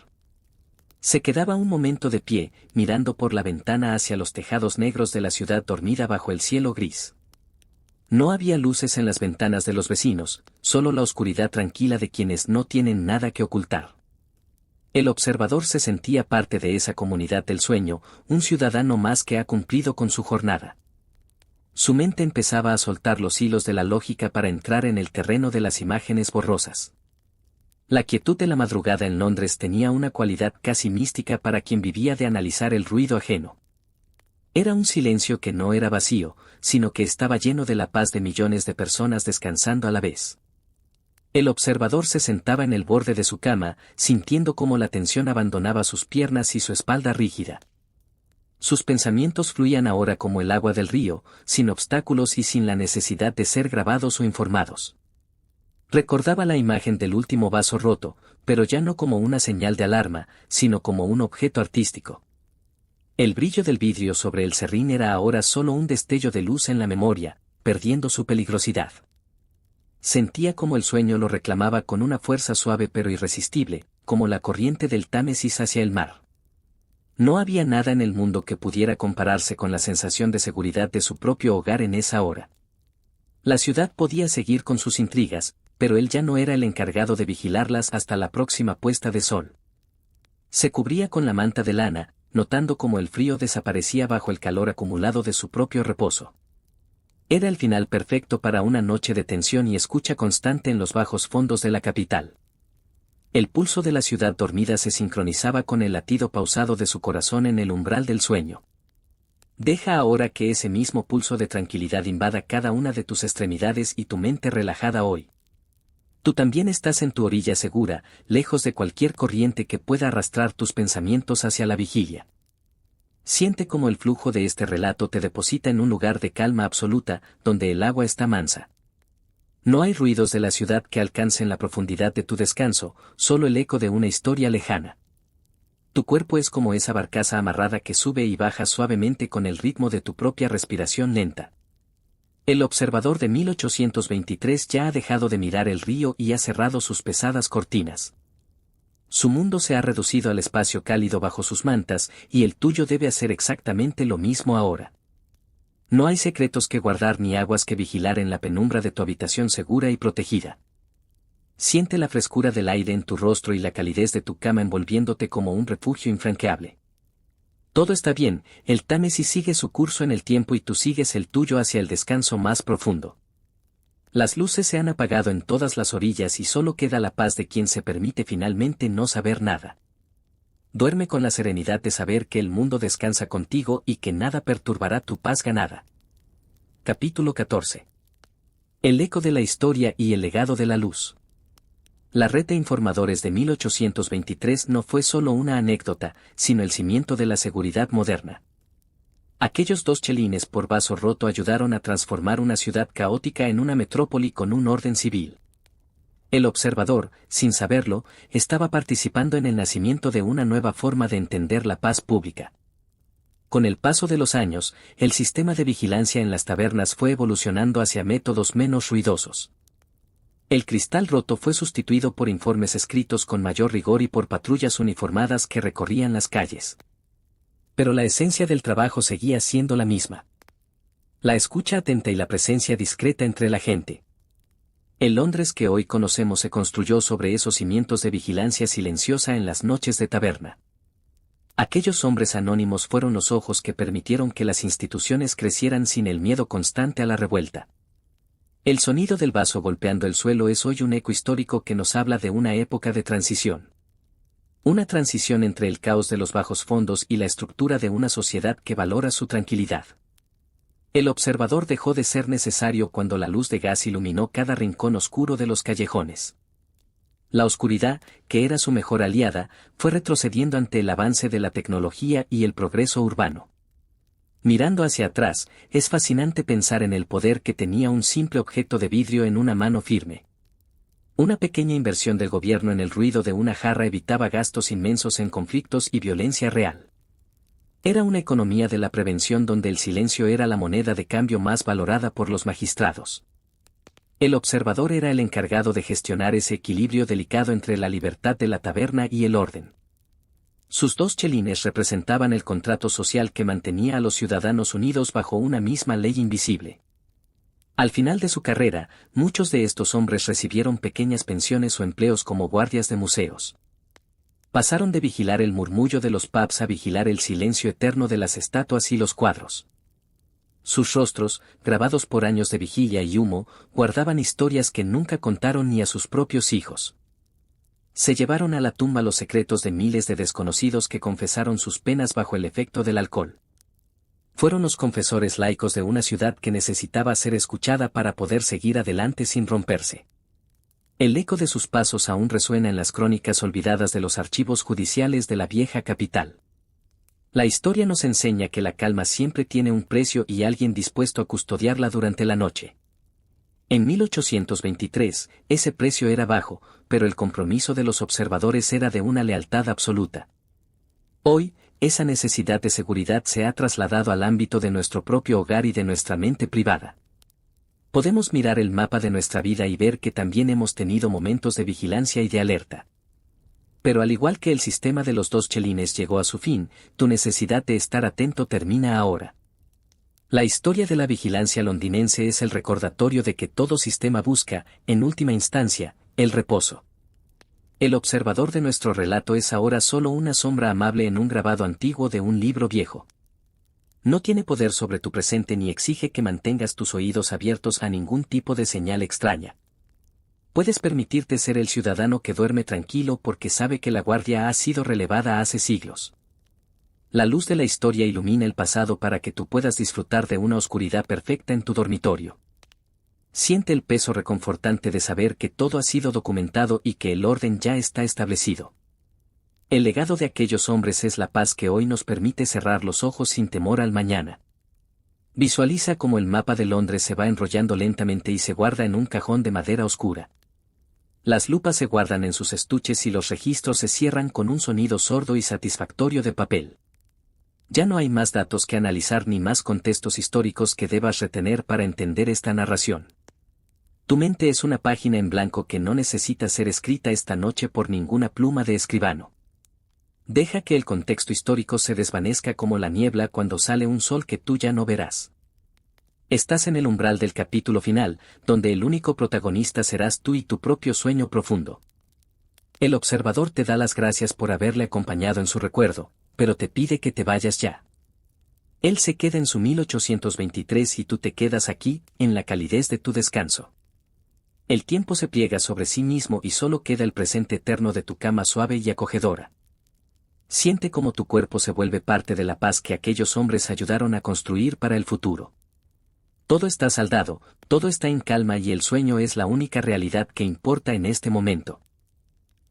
[SPEAKER 1] Se quedaba un momento de pie, mirando por la ventana hacia los tejados negros de la ciudad dormida bajo el cielo gris. No había luces en las ventanas de los vecinos, solo la oscuridad tranquila de quienes no tienen nada que ocultar. El observador se sentía parte de esa comunidad del sueño, un ciudadano más que ha cumplido con su jornada. Su mente empezaba a soltar los hilos de la lógica para entrar en el terreno de las imágenes borrosas. La quietud de la madrugada en Londres tenía una cualidad casi mística para quien vivía de analizar el ruido ajeno. Era un silencio que no era vacío, sino que estaba lleno de la paz de millones de personas descansando a la vez. El observador se sentaba en el borde de su cama, sintiendo cómo la tensión abandonaba sus piernas y su espalda rígida. Sus pensamientos fluían ahora como el agua del río, sin obstáculos y sin la necesidad de ser grabados o informados. Recordaba la imagen del último vaso roto, pero ya no como una señal de alarma, sino como un objeto artístico. El brillo del vidrio sobre el serrín era ahora solo un destello de luz en la memoria, perdiendo su peligrosidad. Sentía como el sueño lo reclamaba con una fuerza suave pero irresistible, como la corriente del Támesis hacia el mar. No había nada en el mundo que pudiera compararse con la sensación de seguridad de su propio hogar en esa hora. La ciudad podía seguir con sus intrigas, pero él ya no era el encargado de vigilarlas hasta la próxima puesta de sol. Se cubría con la manta de lana, notando cómo el frío desaparecía bajo el calor acumulado de su propio reposo. Era el final perfecto para una noche de tensión y escucha constante en los bajos fondos de la capital. El pulso de la ciudad dormida se sincronizaba con el latido pausado de su corazón en el umbral del sueño. Deja ahora que ese mismo pulso de tranquilidad invada cada una de tus extremidades y tu mente relajada hoy. Tú también estás en tu orilla segura, lejos de cualquier corriente que pueda arrastrar tus pensamientos hacia la vigilia. Siente cómo el flujo de este relato te deposita en un lugar de calma absoluta, donde el agua está mansa. No hay ruidos de la ciudad que alcancen la profundidad de tu descanso, solo el eco de una historia lejana. Tu cuerpo es como esa barcaza amarrada que sube y baja suavemente con el ritmo de tu propia respiración lenta. El observador de 1823 ya ha dejado de mirar el río y ha cerrado sus pesadas cortinas. Su mundo se ha reducido al espacio cálido bajo sus mantas, y el tuyo debe hacer exactamente lo mismo ahora. No hay secretos que guardar ni aguas que vigilar en la penumbra de tu habitación segura y protegida. Siente la frescura del aire en tu rostro y la calidez de tu cama envolviéndote como un refugio infranqueable. Todo está bien, el Támesis sigue su curso en el tiempo y tú sigues el tuyo hacia el descanso más profundo. Las luces se han apagado en todas las orillas y solo queda la paz de quien se permite finalmente no saber nada. Duerme con la serenidad de saber que el mundo descansa contigo y que nada perturbará tu paz ganada. Capítulo 14. El eco de la historia y el legado de la luz. La red de informadores de 1823 no fue solo una anécdota, sino el cimiento de la seguridad moderna. Aquellos 2 chelines por vaso roto ayudaron a transformar una ciudad caótica en una metrópoli con un orden civil. El observador, sin saberlo, estaba participando en el nacimiento de una nueva forma de entender la paz pública. Con el paso de los años, el sistema de vigilancia en las tabernas fue evolucionando hacia métodos menos ruidosos. El cristal roto fue sustituido por informes escritos con mayor rigor y por patrullas uniformadas que recorrían las calles. Pero la esencia del trabajo seguía siendo la misma. La escucha atenta y la presencia discreta entre la gente. El Londres que hoy conocemos se construyó sobre esos cimientos de vigilancia silenciosa en las noches de taberna. Aquellos hombres anónimos fueron los ojos que permitieron que las instituciones crecieran sin el miedo constante a la revuelta. El sonido del vaso golpeando el suelo es hoy un eco histórico que nos habla de una época de transición. Una transición entre el caos de los bajos fondos y la estructura de una sociedad que valora su tranquilidad. El observador dejó de ser necesario cuando la luz de gas iluminó cada rincón oscuro de los callejones. La oscuridad, que era su mejor aliada, fue retrocediendo ante el avance de la tecnología y el progreso urbano. Mirando hacia atrás, es fascinante pensar en el poder que tenía un simple objeto de vidrio en una mano firme. Una pequeña inversión del gobierno en el ruido de una jarra evitaba gastos inmensos en conflictos y violencia real. Era una economía de la prevención donde el silencio era la moneda de cambio más valorada por los magistrados. El observador era el encargado de gestionar ese equilibrio delicado entre la libertad de la taberna y el orden. Sus 2 chelines representaban el contrato social que mantenía a los ciudadanos unidos bajo una misma ley invisible. Al final de su carrera, muchos de estos hombres recibieron pequeñas pensiones o empleos como guardias de museos. Pasaron de vigilar el murmullo de los pubs a vigilar el silencio eterno de las estatuas y los cuadros. Sus rostros, grabados por años de vigilia y humo, guardaban historias que nunca contaron ni a sus propios hijos. Se llevaron a la tumba los secretos de miles de desconocidos que confesaron sus penas bajo el efecto del alcohol. Fueron los confesores laicos de una ciudad que necesitaba ser escuchada para poder seguir adelante sin romperse. El eco de sus pasos aún resuena en las crónicas olvidadas de los archivos judiciales de la vieja capital. La historia nos enseña que la calma siempre tiene un precio y alguien dispuesto a custodiarla durante la noche. En 1823, ese precio era bajo, pero el compromiso de los observadores era de una lealtad absoluta. Hoy, esa necesidad de seguridad se ha trasladado al ámbito de nuestro propio hogar y de nuestra mente privada. Podemos mirar el mapa de nuestra vida y ver que también hemos tenido momentos de vigilancia y de alerta. Pero al igual que el sistema de los 2 chelines llegó a su fin, tu necesidad de estar atento termina ahora. La historia de la vigilancia londinense es el recordatorio de que todo sistema busca, en última instancia, el reposo. El observador de nuestro relato es ahora solo una sombra amable en un grabado antiguo de un libro viejo. No tiene poder sobre tu presente ni exige que mantengas tus oídos abiertos a ningún tipo de señal extraña. Puedes permitirte ser el ciudadano que duerme tranquilo porque sabe que la guardia ha sido relevada hace siglos. La luz de la historia ilumina el pasado para que tú puedas disfrutar de una oscuridad perfecta en tu dormitorio. Siente el peso reconfortante de saber que todo ha sido documentado y que el orden ya está establecido. El legado de aquellos hombres es la paz que hoy nos permite cerrar los ojos sin temor al mañana. Visualiza cómo el mapa de Londres se va enrollando lentamente y se guarda en un cajón de madera oscura. Las lupas se guardan en sus estuches y los registros se cierran con un sonido sordo y satisfactorio de papel. Ya no hay más datos que analizar ni más contextos históricos que debas retener para entender esta narración. Tu mente es una página en blanco que no necesita ser escrita esta noche por ninguna pluma de escribano. Deja que el contexto histórico se desvanezca como la niebla cuando sale un sol que tú ya no verás. Estás en el umbral del capítulo final, donde el único protagonista serás tú y tu propio sueño profundo. El observador te da las gracias por haberle acompañado en su recuerdo, pero te pide que te vayas ya. Él se queda en su 1823 y tú te quedas aquí, en la calidez de tu descanso. El tiempo se pliega sobre sí mismo y solo queda el presente eterno de tu cama suave y acogedora. Siente cómo tu cuerpo se vuelve parte de la paz que aquellos hombres ayudaron a construir para el futuro. Todo está saldado, todo está en calma y el sueño es la única realidad que importa en este momento.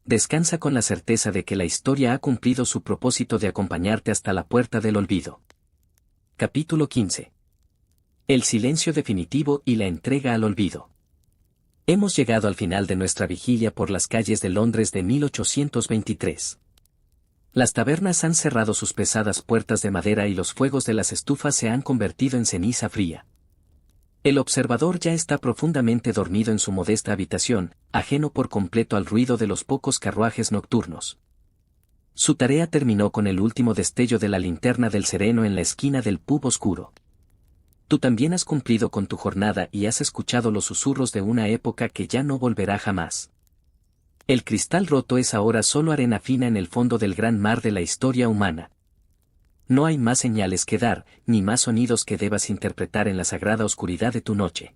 [SPEAKER 1] Descansa con la certeza de que la historia ha cumplido su propósito de acompañarte hasta la puerta del olvido. Capítulo 15. El silencio definitivo y la entrega al olvido. Hemos llegado al final de nuestra vigilia por las calles de Londres de 1823. Las tabernas han cerrado sus pesadas puertas de madera y los fuegos de las estufas se han convertido en ceniza fría. El observador ya está profundamente dormido en su modesta habitación, ajeno por completo al ruido de los pocos carruajes nocturnos. Su tarea terminó con el último destello de la linterna del sereno en la esquina del pub oscuro. Tú también has cumplido con tu jornada y has escuchado los susurros de una época que ya no volverá jamás. El cristal roto es ahora solo arena fina en el fondo del gran mar de la historia humana. No hay más señales que dar, ni más sonidos que debas interpretar en la sagrada oscuridad de tu noche.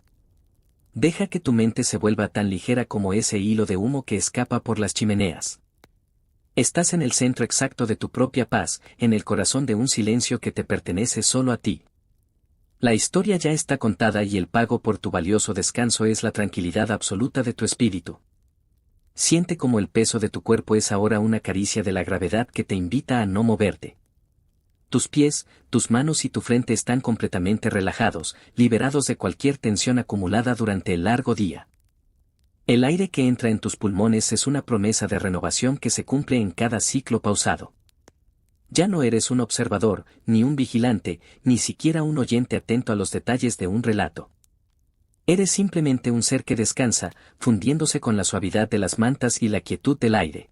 [SPEAKER 1] Deja que tu mente se vuelva tan ligera como ese hilo de humo que escapa por las chimeneas. Estás en el centro exacto de tu propia paz, en el corazón de un silencio que te pertenece solo a ti. La historia ya está contada y el pago por tu valioso descanso es la tranquilidad absoluta de tu espíritu. Siente como el peso de tu cuerpo es ahora una caricia de la gravedad que te invita a no moverte. Tus pies, tus manos y tu frente están completamente relajados, liberados de cualquier tensión acumulada durante el largo día. El aire que entra en tus pulmones es una promesa de renovación que se cumple en cada ciclo pausado. Ya no eres un observador, ni un vigilante, ni siquiera un oyente atento a los detalles de un relato. Eres simplemente un ser que descansa, fundiéndose con la suavidad de las mantas y la quietud del aire.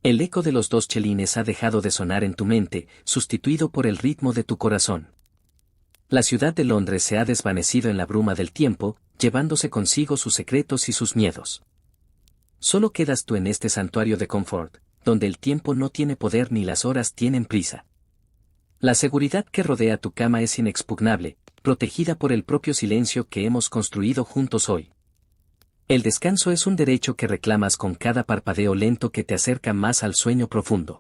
[SPEAKER 1] El eco de los 2 chelines ha dejado de sonar en tu mente, sustituido por el ritmo de tu corazón. La ciudad de Londres se ha desvanecido en la bruma del tiempo, llevándose consigo sus secretos y sus miedos. Solo quedas tú en este santuario de confort, donde el tiempo no tiene poder ni las horas tienen prisa. La seguridad que rodea tu cama es inexpugnable, protegida por el propio silencio que hemos construido juntos hoy. El descanso es un derecho que reclamas con cada parpadeo lento que te acerca más al sueño profundo.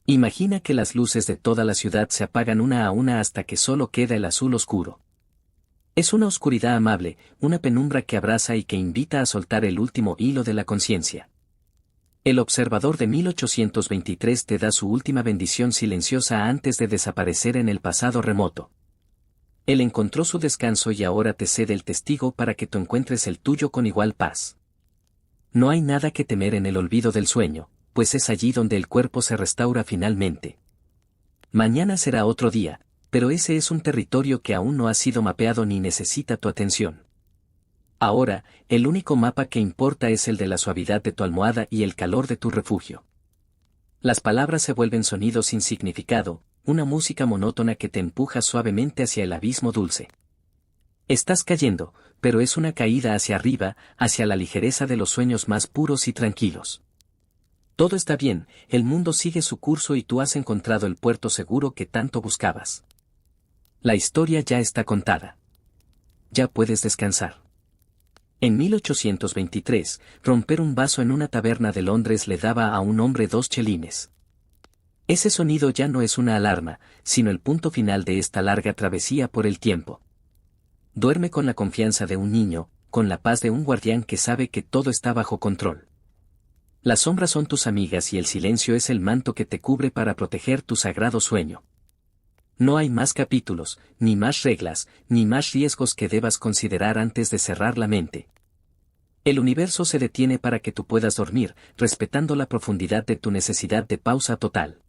[SPEAKER 1] Imagina que las luces de toda la ciudad se apagan una a una hasta que solo queda el azul oscuro. Es una oscuridad amable, una penumbra que abraza y que invita a soltar el último hilo de la conciencia. El observador de 1823 te da su última bendición silenciosa antes de desaparecer en el pasado remoto. Él encontró su descanso y ahora te cede el testigo para que tú encuentres el tuyo con igual paz. No hay nada que temer en el olvido del sueño, pues es allí donde el cuerpo se restaura finalmente. Mañana será otro día, pero ese es un territorio que aún no ha sido mapeado ni necesita tu atención. Ahora, el único mapa que importa es el de la suavidad de tu almohada y el calor de tu refugio. Las palabras se vuelven sonidos sin significado, una música monótona que te empuja suavemente hacia el abismo dulce. Estás cayendo, pero es una caída hacia arriba, hacia la ligereza de los sueños más puros y tranquilos. Todo está bien, el mundo sigue su curso y tú has encontrado el puerto seguro que tanto buscabas. La historia ya está contada. Ya puedes descansar. En 1823, romper un vaso en una taberna de Londres le daba a un hombre 2 chelines. Ese sonido ya no es una alarma, sino el punto final de esta larga travesía por el tiempo. Duerme con la confianza de un niño, con la paz de un guardián que sabe que todo está bajo control. Las sombras son tus amigas y el silencio es el manto que te cubre para proteger tu sagrado sueño. No hay más capítulos, ni más reglas, ni más riesgos que debas considerar antes de cerrar la mente. El universo se detiene para que tú puedas dormir, respetando la profundidad de tu necesidad de pausa total.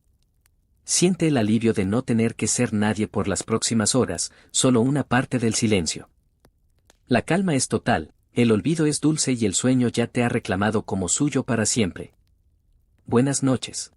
[SPEAKER 1] Siente el alivio de no tener que ser nadie por las próximas horas, solo una parte del silencio. La calma es total, el olvido es dulce y el sueño ya te ha reclamado como suyo para siempre. Buenas noches.